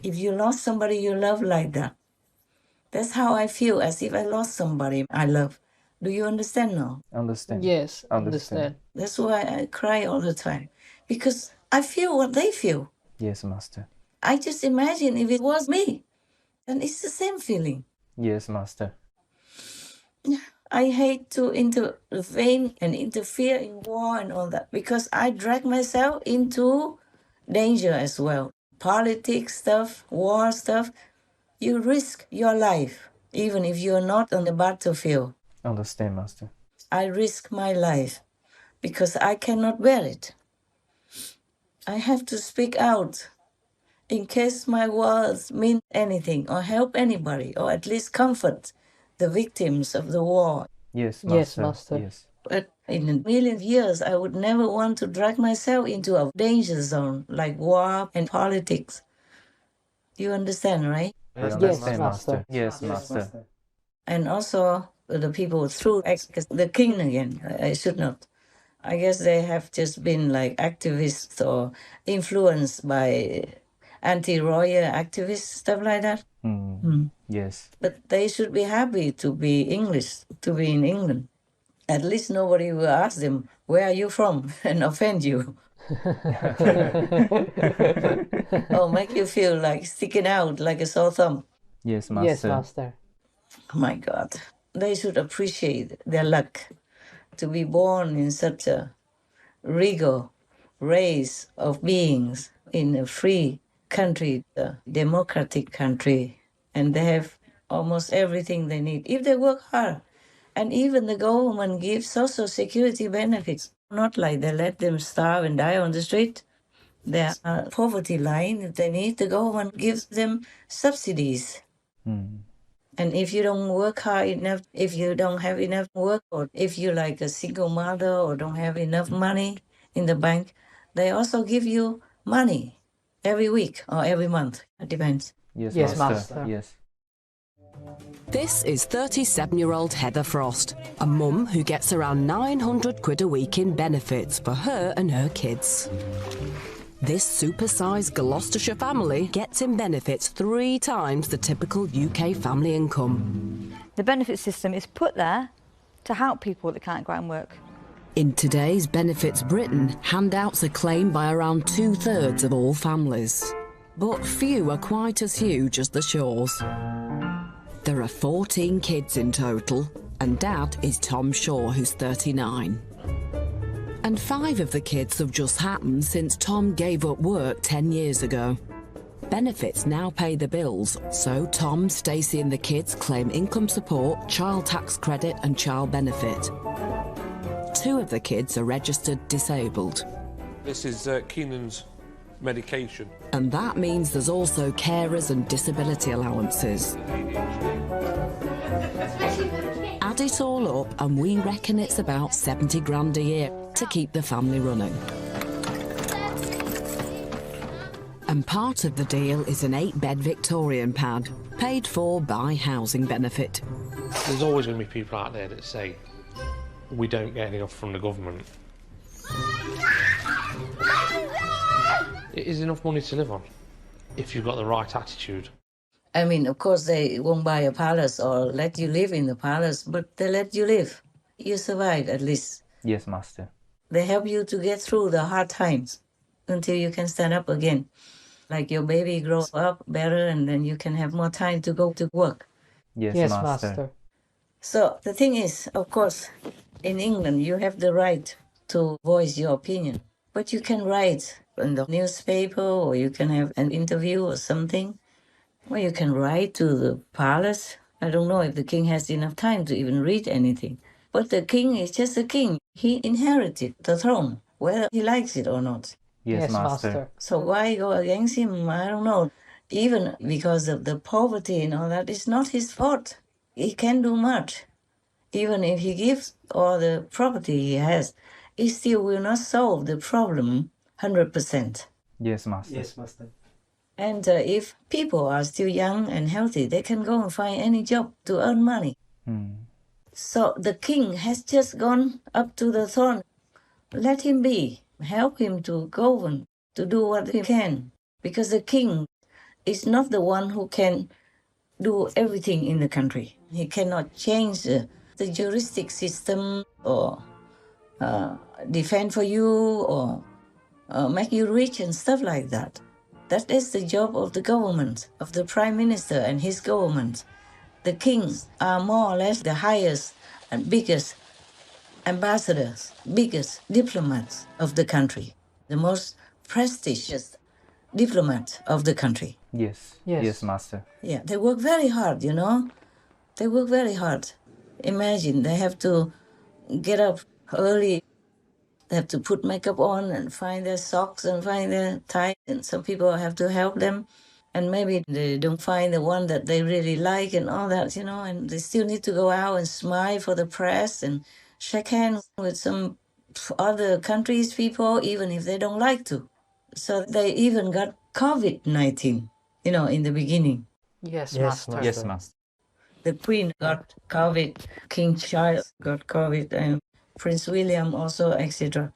Speaker 1: If you lost somebody you love like that. That's how I feel, as if I lost somebody I love. Do you understand now?
Speaker 3: Understand.
Speaker 2: Yes, understand.
Speaker 1: That's why I cry all the time. Because I feel what they feel.
Speaker 3: Yes, Master.
Speaker 1: I just imagine if it was me. And it's the same feeling.
Speaker 3: Yes, Master.
Speaker 1: I hate to intervene and interfere in war and all that because I drag myself into danger as well. Politics stuff, war stuff. You risk your life, even if you're not on the battlefield.
Speaker 3: Understand, Master.
Speaker 1: I risk my life because I cannot bear it. I have to speak out in case my words mean anything or help anybody or at least comfort the victims of the war.
Speaker 3: Yes, Master.
Speaker 2: Yes, Master.
Speaker 3: Yes.
Speaker 1: But in a million years, I would never want to drag myself into a danger zone like war and politics. You understand, right?
Speaker 3: Yes, Master. Yes, Master.
Speaker 1: And also the people through the king again. I should not. I guess they have just been like activists or influenced by anti-royal activists, stuff like that.
Speaker 3: Yes.
Speaker 1: But they should be happy to be English, to be in England. At least nobody will ask them, where are you from? And offend you. Or make you feel like sticking out like a sore thumb.
Speaker 3: Yes, Master.
Speaker 2: Yes, Master.
Speaker 1: Oh my God. They should appreciate their luck to be born in such a regal race of beings in a free country, a democratic country, and they have almost everything they need if they work hard. And even the government gives social security benefits, not like they let them starve and die on the street. There are poverty line. If they need, the government gives them subsidies. And if you don't work hard enough, if you don't have enough work, or if you're like a single mother or don't have enough money in the bank, they also give you money every week or every month. It depends.
Speaker 3: Yes,
Speaker 2: Yes,
Speaker 3: Master.
Speaker 2: Master.
Speaker 3: Yes.
Speaker 4: This is 37-year-old Heather Frost, a mum who gets around 900 quid a week in benefits for her and her kids. This supersized Gloucestershire family gets in benefits 3 times the typical UK family income.
Speaker 5: The benefit system is put there to help people that can't go out and work.
Speaker 4: In today's Benefits Britain, handouts are claimed by around 2/3 of all families. But few are quite as huge as the Shaws. There are 14 kids in total, and Dad is Tom Shaw, who's 39. And 5 of the kids have just happened since Tom gave up work 10 years ago. Benefits now pay the bills, so Tom, Stacey and the kids claim income support, child tax credit and child benefit. 2 of the kids are registered disabled.
Speaker 7: This is Keenan's medication.
Speaker 4: And that means there's also carers and disability allowances. Add it all up and we reckon it's about 70 grand a year to keep the family running. And part of the deal is an 8-bed Victorian pad, paid for by housing benefit.
Speaker 7: There's always going to be people out there that say, we don't get enough from the government. It is enough money to live on, if you've got the right attitude.
Speaker 1: I mean, of course, they won't buy a palace or let you live in the palace, but they let you live. You survive, at least.
Speaker 3: Yes, Master.
Speaker 1: They help you to get through the hard times until you can stand up again. Like your baby grows up better and then you can have more time to go to work.
Speaker 3: Yes,
Speaker 2: Yes,
Speaker 3: Master.
Speaker 2: Master.
Speaker 1: So the thing is, of course, in England, you have the right to voice your opinion. But you can write in the newspaper or you can have an interview or something. Or you can write to the palace. I don't know if the king has enough time to even read anything. But the king is just a king. He inherited the throne, whether he likes it or not.
Speaker 3: Yes, Master.
Speaker 1: So why go against him? I don't know. Even because of the poverty and all that, it's not his fault. He can't do much. Even if he gives all the property he has, it still will not solve the problem 100%.
Speaker 3: Yes, Master.
Speaker 10: Yes, Master.
Speaker 1: And if people are still young and healthy, they can go and find any job to earn money. So the king has just gone up to the throne. Let him be. Help him to govern, to do what he can. Because the king is not the one who can do everything in the country. He cannot change the juristic system or defend for you or make you rich and stuff like that. That is the job of the government, of the prime minister and his government. The kings are more or less the highest and biggest ambassadors, biggest diplomats of the country, the most prestigious diplomat of the country.
Speaker 3: Yes. Yes, Master.
Speaker 1: Yeah, they work very hard, you know. They work very hard. Imagine they have to get up early. They have to put makeup on and find their socks and find their tie. And some people have to help them. And maybe they don't find the one that they really like and all that, you know. And they still need to go out and smile for the press and shake hands with some other countries' people, even if they don't like to. So they even got COVID-19, you know, in the beginning.
Speaker 2: Yes,
Speaker 10: Yes,
Speaker 2: Master.
Speaker 3: Yes, Master.
Speaker 1: The Queen got COVID, King Charles got COVID, and Prince William also, etc.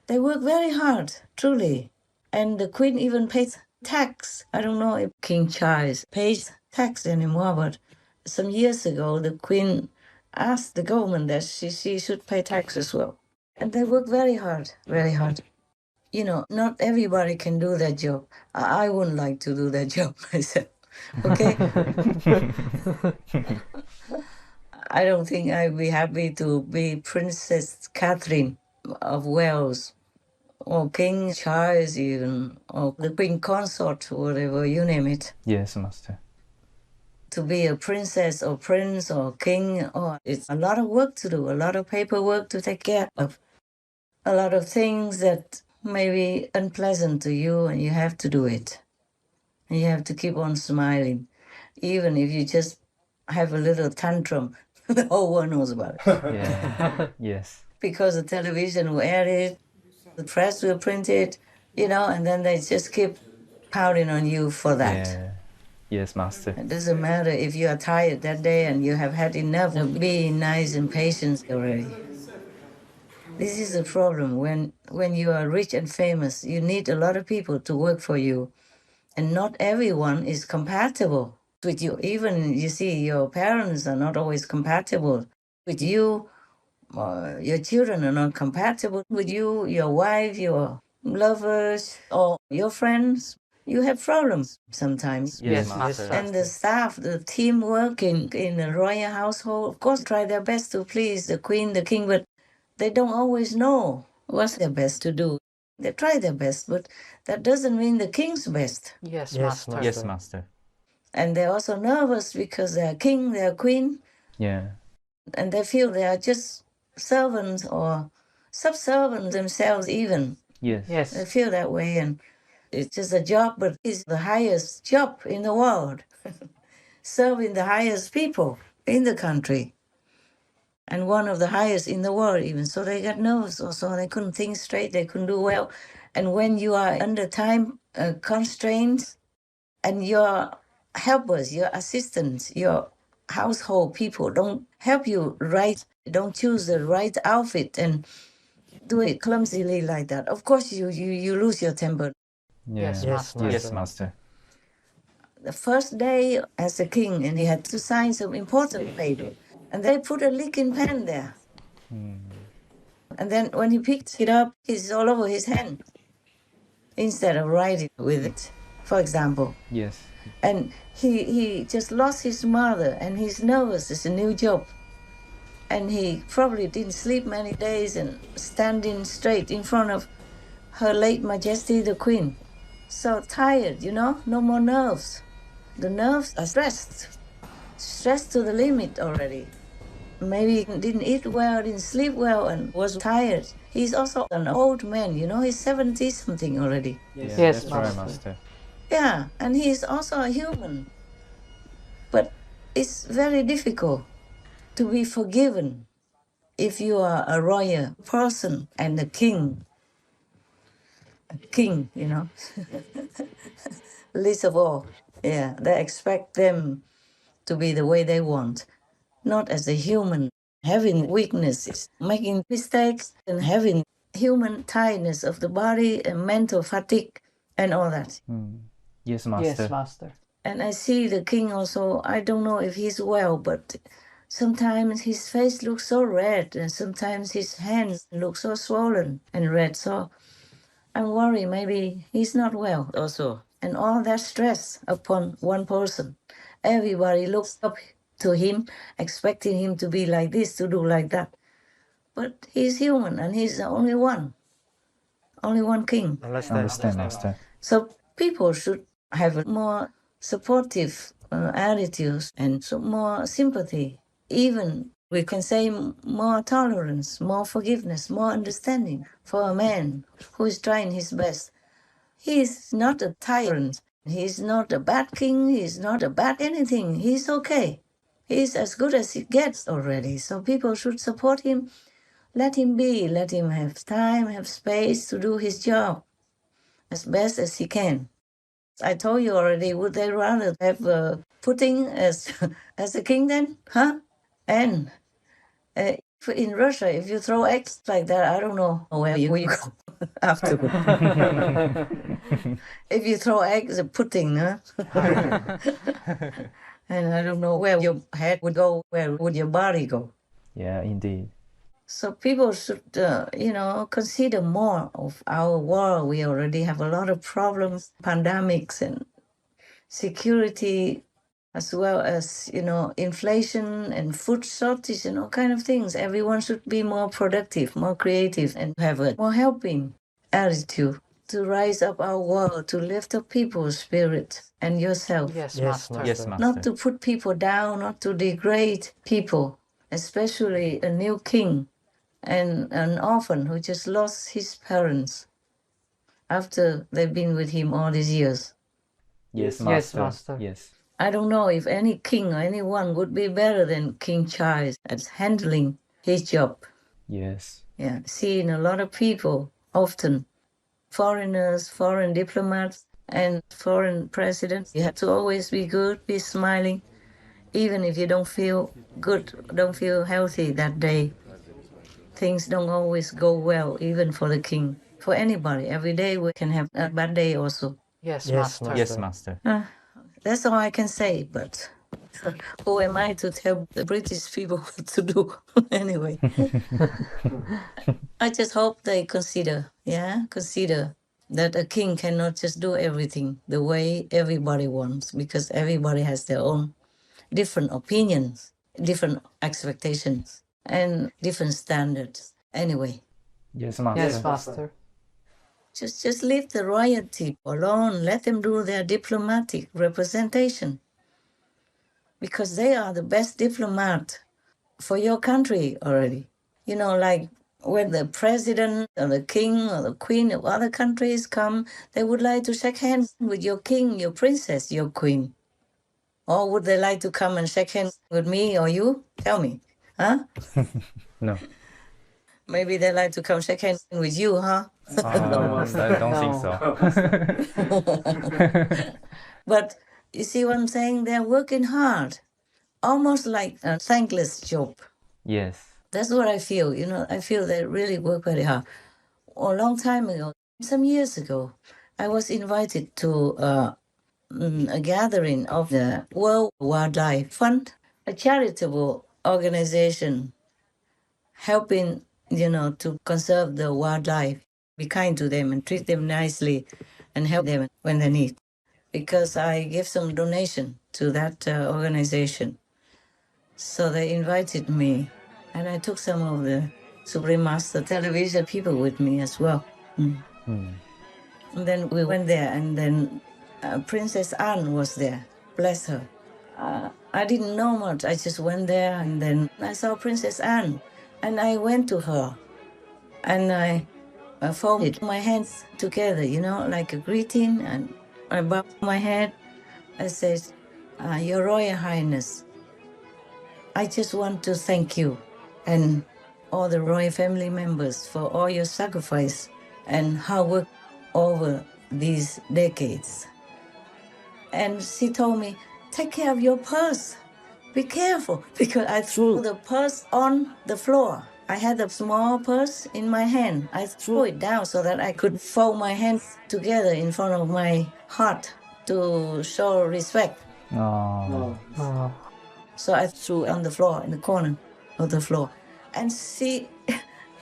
Speaker 1: They work very hard, truly. And the Queen even pays tax. I don't know if King Charles pays tax anymore, but some years ago, the Queen asked the government that she should pay tax as well. And they work very hard, very hard. You know, not everybody can do that job. I wouldn't like to do that job myself. Okay? I don't think I'd be happy to be Princess Catherine of Wales or King Charles even, or the Queen Consort, whatever you name it.
Speaker 3: Yes, Master.
Speaker 1: To be a princess or prince or king, it's a lot of work to do, a lot of paperwork to take care of, a lot of things that may be unpleasant to you and you have to do it. And you have to keep on smiling. Even if you just have a little tantrum, the whole world knows about it.
Speaker 3: Yeah. Yes.
Speaker 1: Because the television will air it, the press will print it, you know, and then they just keep pounding on you for that.
Speaker 3: Yeah. Yes, Master.
Speaker 1: It doesn't matter if you are tired that day and you have had enough of being nice and patient already. This is the problem. When you are rich and famous, you need a lot of people to work for you. And not everyone is compatible with you. Even, you see, your parents are not always compatible with you. Your children are not compatible with you, your wife, your lovers, or your friends. You have problems sometimes.
Speaker 3: Yes, Master.
Speaker 1: And the staff, the team working in the royal household, of course, try their best to please the queen, the king, but they don't always know what's their best to do. They try their best, but that doesn't mean the king's best.
Speaker 2: Yes,
Speaker 10: Yes,
Speaker 2: Master.
Speaker 3: Yes, Master.
Speaker 1: And they're also nervous because they're king, they're queen,
Speaker 3: Yeah.
Speaker 1: and they feel they are just servants or subservient themselves even.
Speaker 3: Yes.
Speaker 2: Yes.
Speaker 1: They feel that way, and it's just a job, but it's the highest job in the world. Serving the highest people in the country. And one of the highest in the world even. So they got nervous also. They couldn't think straight. They couldn't do well. And when you are under time constraints and your helpers, your assistants, your household people don't help you right, don't choose the right outfit and do it clumsily like that, of course you lose your temper.
Speaker 3: Yeah.
Speaker 2: Yes, Master.
Speaker 3: Yes, Master.
Speaker 1: The first day as a king, and he had to sign some important paper, and they put a leaking pen there. And then when he picked it up, it's all over his hand instead of writing with it, for example.
Speaker 3: Yes.
Speaker 1: And he just lost his mother, and he's nervous. It's a new job. And he probably didn't sleep many days and standing straight in front of Her late Majesty the Queen. So tired, you know, no more nerves. The nerves are stressed to the limit already. Maybe he didn't eat well, didn't sleep well, and was tired. He's also an old man, you know, he's 70-something already.
Speaker 3: Yes,
Speaker 2: Yes,
Speaker 3: that's right,
Speaker 2: Master.
Speaker 3: Master.
Speaker 1: Yeah, and he's also a human. But it's very difficult to be forgiven if you are a royal person and a king. A king, you know. least of all. Yeah, they expect them to be the way they want, not as a human, having weaknesses, making mistakes, and having human tiredness of the body and mental fatigue and all that.
Speaker 3: Yes, Master.
Speaker 2: Yes, Master.
Speaker 1: And I see the king also, I don't know if he's well, but sometimes his face looks so red and sometimes his hands look so swollen and red. So I'm worried maybe he's not well also. And all that stress upon one person. Everybody looks up to him, expecting him to be like this, to do like that. But he's human and he's the only one king.
Speaker 3: Understand, Master.
Speaker 1: So people should have a more supportive attitudes and so more sympathy. Even we can say more tolerance, more forgiveness, more understanding for a man who is trying his best. He is not a tyrant. He's not a bad king. He's not a bad anything. He's okay. He's as good as he gets already. So people should support him. Let him be. Let him have time, have space to do his job as best as he can. I told you already, would they rather have Putin as a king then? Huh? And in Russia, if you throw eggs like that, I don't know where you go afterward. If you throw eggs at Putin, huh? And I don't know where your head would go, where would your body go?
Speaker 3: Yeah, indeed.
Speaker 1: So people should, consider more of our world. We already have a lot of problems, pandemics and security, as well as, inflation and food shortage and all kind of things. Everyone should be more productive, more creative, and have a more helping attitude to rise up our world, to lift up people's spirit and yourself.
Speaker 2: Yes, Master.
Speaker 3: Yes, Master.
Speaker 1: Not to put people down, not to degrade people, especially a new king and an orphan who just lost his parents after they've been with him all these years.
Speaker 3: Yes, Master.
Speaker 2: Yes, Master.
Speaker 3: Yes.
Speaker 1: I don't know if any king or anyone would be better than King Charles at handling his job.
Speaker 3: Yes.
Speaker 1: Yeah, seeing a lot of people, often foreigners, foreign diplomats, and foreign presidents. You have to always be good, be smiling, even if you don't feel good, don't feel healthy that day. Things don't always go well, even for the king. For anybody, every day we can have a bad day also.
Speaker 2: Yes, Master.
Speaker 3: Yes, Master.
Speaker 1: That's all I can say, but who am I to tell the British people what to do? Anyway, I just hope they consider that a king cannot just do everything the way everybody wants, because everybody has their own different opinions, different expectations, and different standards. Anyway.
Speaker 3: Yes, Master.
Speaker 2: Yes, Master.
Speaker 1: Just leave the royalty alone. Let them do their diplomatic representation, because they are the best diplomat for your country already. Like when the president or the king or the queen of other countries come, they would like to shake hands with your king, your princess, your queen. Or would they like to come and shake hands with me or you? Tell me, huh?
Speaker 3: No.
Speaker 1: Maybe they like to come shake hands with you, huh?
Speaker 3: I don't think so.
Speaker 1: But you see what I'm saying? They're working hard, almost like a thankless job.
Speaker 3: Yes.
Speaker 1: That's what I feel. I feel they really work very hard. A long time ago, some years ago, I was invited to a gathering of the World Wildlife Fund, a charitable organization helping, to conserve the wildlife, be kind to them and treat them nicely and help them when they need. Because I give some donation to that organization. So they invited me, and I took some of the Supreme Master television people with me as well. And then we went there, and then Princess Anne was there, bless her. I didn't know much. I just went there, and then I saw Princess Anne, and I went to her, and I folded my hands together, like a greeting, and I bowed my head. I said, Your Royal Highness, I just want to thank you and all the royal family members for all your sacrifice and hard work over these decades. And she told me, take care of your purse. Be careful, because I threw the purse on the floor. I had a small purse in my hand. I threw it down so that I could fold my hands together in front of my heart to show respect. So I threw it on the floor, in the corner of the floor. And she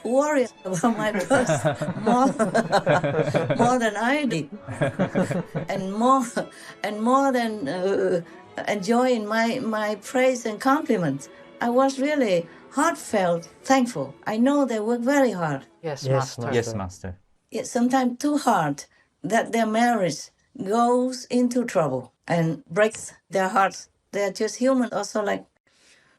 Speaker 1: worried about my purse more than I did. and more than enjoying my praise and compliments. I was really heartfelt thankful. I know they work very hard.
Speaker 2: Yes, Master.
Speaker 3: Yes, Master.
Speaker 1: It's sometimes too hard that their marriage goes into trouble and breaks their hearts. They're just human, also like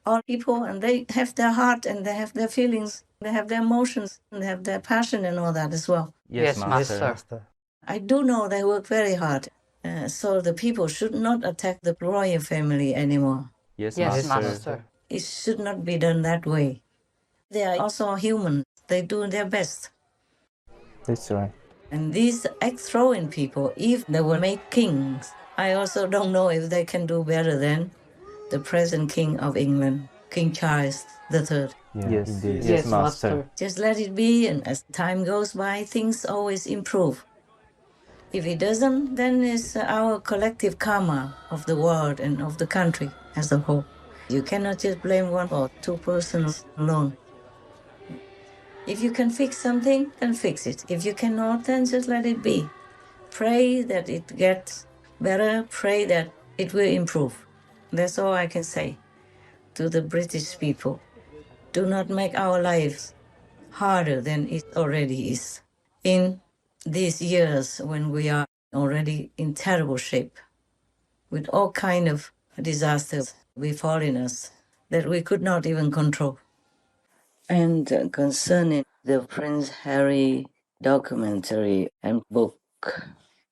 Speaker 1: all people, and they have their heart and they have their feelings, they have their emotions, and they have their passion and all that as well.
Speaker 2: Yes, Master.
Speaker 1: I do know they work very hard, so the people should not attack the royal family anymore.
Speaker 3: Yes,
Speaker 2: Master.
Speaker 1: It should not be done that way. They are also human. They do their best.
Speaker 3: That's right.
Speaker 1: And these axe-throwing people, if they were made kings, I also don't know if they can do better than the present King of England, King Charles III.
Speaker 3: Yes, indeed.
Speaker 2: Yes, Master.
Speaker 1: Just let it be, and as time goes by, things always improve. If it doesn't, then it's our collective karma of the world and of the country as a whole. You cannot just blame one or two persons alone. If you can fix something, then fix it. If you cannot, then just let it be. Pray that it gets better. Pray that it will improve. That's all I can say to the British people. Do not make our lives harder than it already is. In these years when we are already in terrible shape, with all kind of disasters befalling us that we could not even control. And concerning the Prince Harry documentary and book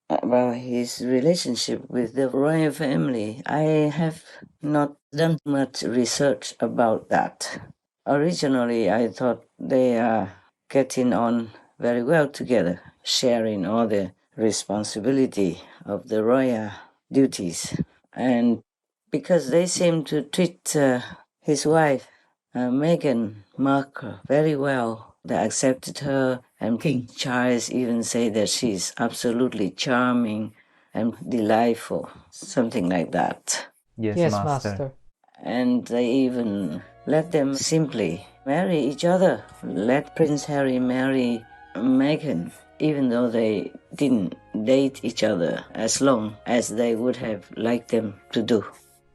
Speaker 1: about his relationship with the royal family, I have not done much research about that. Originally, I thought they are getting on very well together, sharing all the responsibility of the royal duties. And because they seem to treat his wife, Meghan Markle, very well. They accepted her, and King Charles even said that she's absolutely charming and delightful, something like that.
Speaker 3: Yes, Master.
Speaker 1: And they even let them simply marry each other. Let Prince Harry marry Meghan, even though they didn't date each other as long as they would have liked them to do.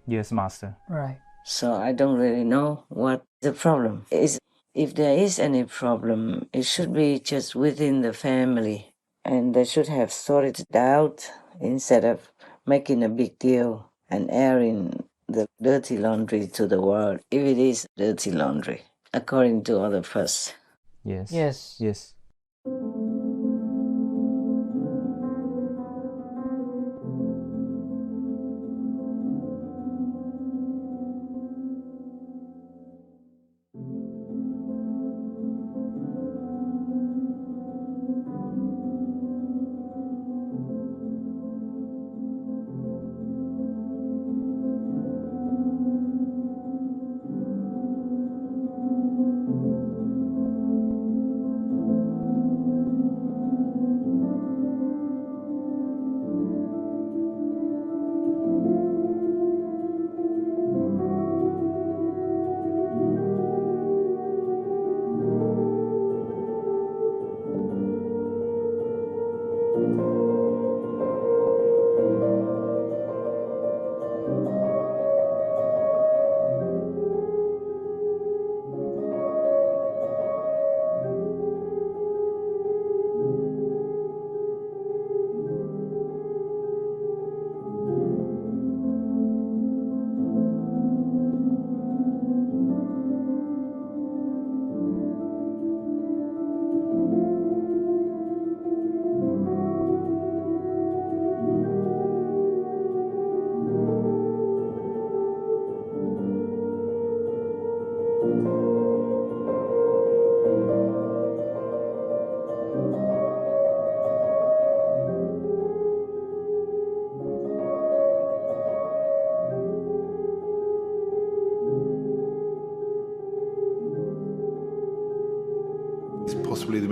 Speaker 3: Yes, Master.
Speaker 2: Right.
Speaker 1: So I don't really know what the problem is. If there is any problem, it should be just within the family, and they should have sorted it out instead of making a big deal and airing the dirty laundry to the world, if it is dirty laundry, according to other press.
Speaker 3: Yes.
Speaker 2: Yes.
Speaker 3: Yes.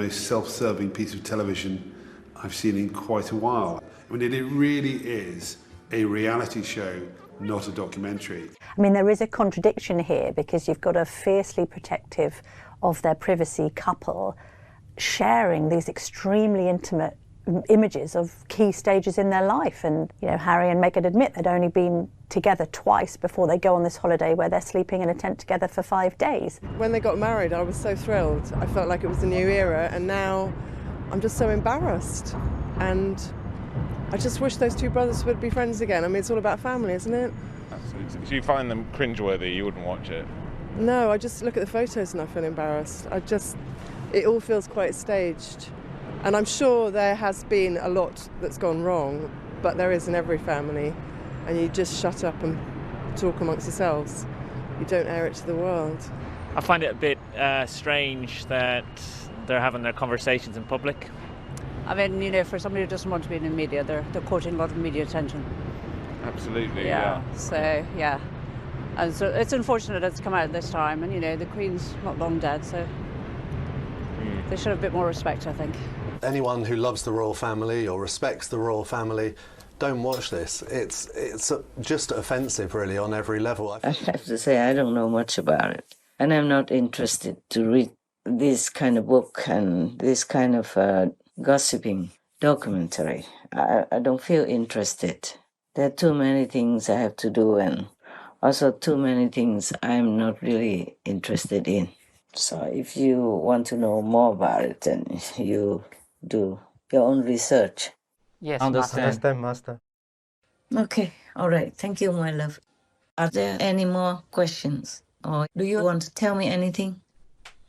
Speaker 6: most self-serving piece of television I've seen in quite a while. I mean, it really is a reality show, not a documentary.
Speaker 8: I mean, there is a contradiction here because you've got a fiercely protective of their privacy couple sharing these extremely intimate images of key stages in their life. And, you know, Harry and Meghan admit they'd only been together twice before they go on this holiday where they're sleeping in a tent together for 5 days.
Speaker 9: When they got married, I was so thrilled. I felt like it was a new era, and now I'm just so embarrassed. And I just wish those two brothers would be friends again. I mean, it's all about family, isn't it?
Speaker 12: Absolutely. If you find them cringeworthy, you wouldn't watch it?
Speaker 9: No, I just look at the photos and I feel embarrassed. It all feels quite staged. And I'm sure there has been a lot that's gone wrong, but there is in every family. And you just shut up and talk amongst yourselves. You don't air it to the world.
Speaker 25: I find it a bit strange that they're having their conversations in public.
Speaker 26: I mean, you know, for somebody who doesn't want to be in the media, they're courting a lot of media attention.
Speaker 12: Absolutely,
Speaker 26: yeah. So, yeah. And so it's unfortunate it's come out this time, and, you know, the Queen's not long dead, so they should have a bit more respect, I think.
Speaker 27: Anyone who loves the royal family or respects the royal family, don't watch this. It's just offensive, really, on every level.
Speaker 1: I have to say I don't know much about it, and I'm not interested to read this kind of book and this kind of gossiping documentary. I don't feel interested. There are too many things I have to do, and also too many things I'm not really interested in. So if you want to know more about it, then you do your own research.
Speaker 2: Yes,
Speaker 10: Master.
Speaker 1: Okay, all right. Thank you, my love. Are there any more questions? Or do you want to tell me anything?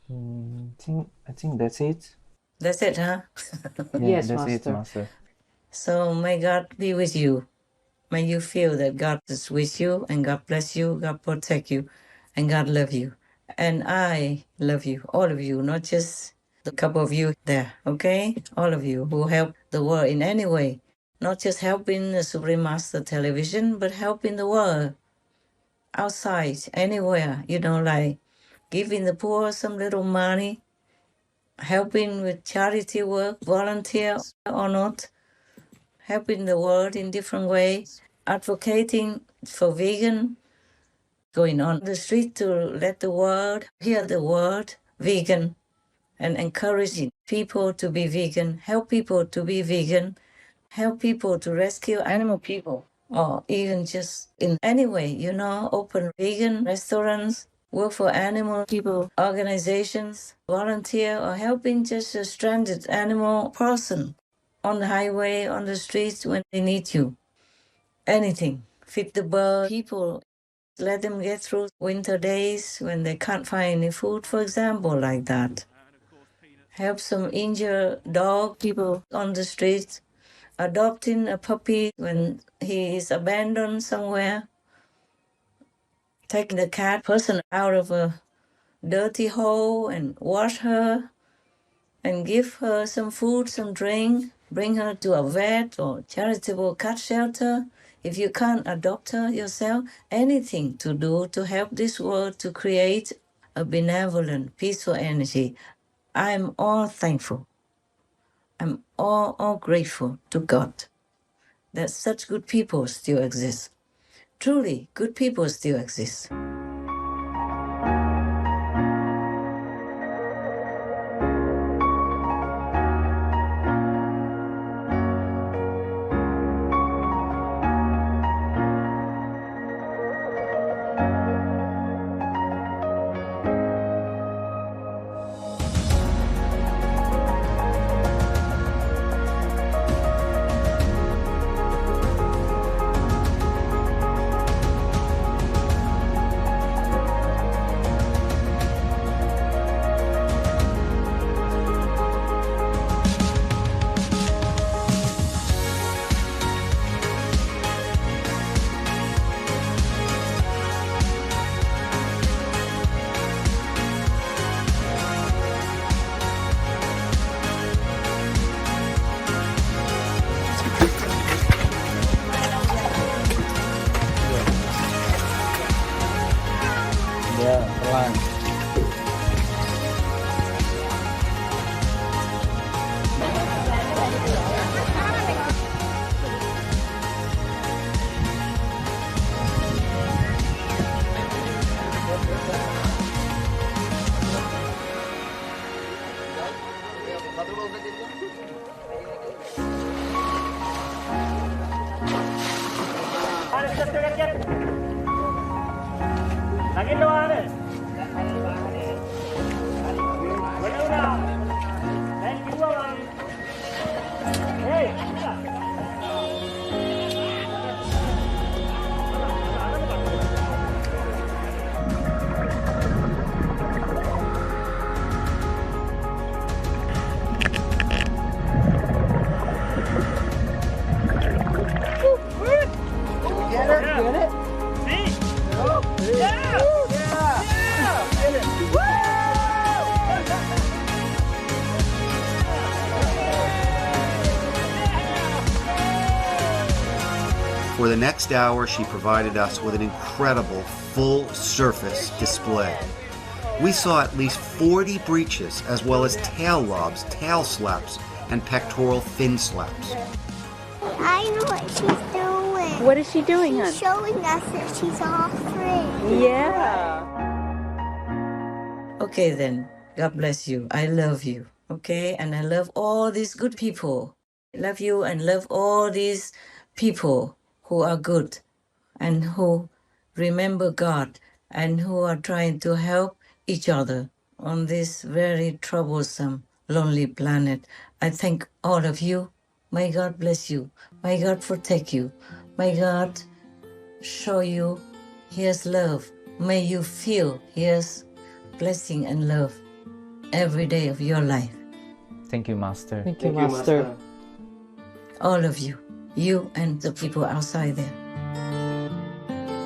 Speaker 3: I think that's it.
Speaker 1: That's it, huh?
Speaker 3: Yes, that's it, Master.
Speaker 1: So may God be with you. May you feel that God is with you, and God bless you, God protect you, and God love you. And I love you, all of you, not just the couple of you there, okay? All of you who help the world in any way. Not just helping the Supreme Master Television, but helping the world outside, anywhere, you know, like giving the poor some little money, helping with charity work, volunteer or not, helping the world in different ways, advocating for vegan, going on the street to let the world hear the word vegan, and encouraging people to be vegan, help people to be vegan, help people to rescue animal people, or even just in any way, you know, open vegan restaurants, work for animal people, organizations, volunteer, or helping just a stranded animal person on the highway, on the streets when they need you. Anything. Feed the bird people. Let them get through winter days when they can't find any food, for example, like that. Help some injured dog people on the streets. Adopting a puppy when he is abandoned somewhere. Taking the cat person out of a dirty hole and wash her and give her some food, some drink. Bring her to a vet or charitable cat shelter. If you can't adopt her yourself, anything to do to help this world to create a benevolent, peaceful energy. I'm all thankful. I'm all grateful to God that such good people still exist. Truly, good people still exist.
Speaker 11: For the next hour, she provided us with an incredible full-surface display. We saw at least 40 breaches, as well as tail lobs, tail slaps, and pectoral fin slaps.
Speaker 13: I know what she's doing.
Speaker 26: What is she doing, hon?
Speaker 13: She's showing us that she's all free.
Speaker 26: Yeah.
Speaker 1: Okay then, God bless you. I love you, okay? And I love all these good people. I love you and love all these people who are good and who remember God and who are trying to help each other on this very troublesome, lonely planet. I thank all of you. May God bless you. May God protect you. May God show you His love. May you feel His blessing and love every day of your life.
Speaker 3: Thank you, Master.
Speaker 2: Thank you, Master.
Speaker 1: All of you. You and the people outside there.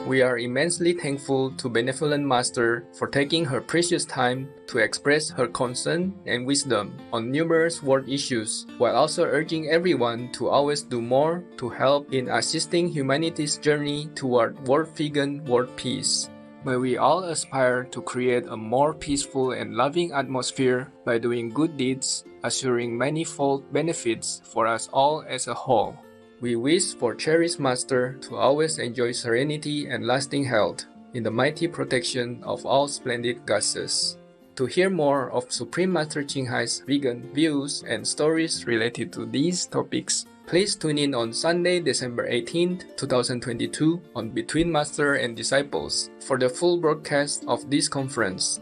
Speaker 14: We are immensely thankful to Benevolent Master for taking her precious time to express her concern and wisdom on numerous world issues, while also urging everyone to always do more to help in assisting humanity's journey toward world vegan world peace. May we all aspire to create a more peaceful and loving atmosphere by doing good deeds, assuring manifold benefits for us all as a whole. We wish for cherished Master to always enjoy serenity and lasting health in the mighty protection of all splendid goddesses. To hear more of Supreme Master Ching Hai's vegan views and stories related to these topics, please tune in on Sunday, December 18th, 2022 on Between Master and Disciples for the full broadcast of this conference.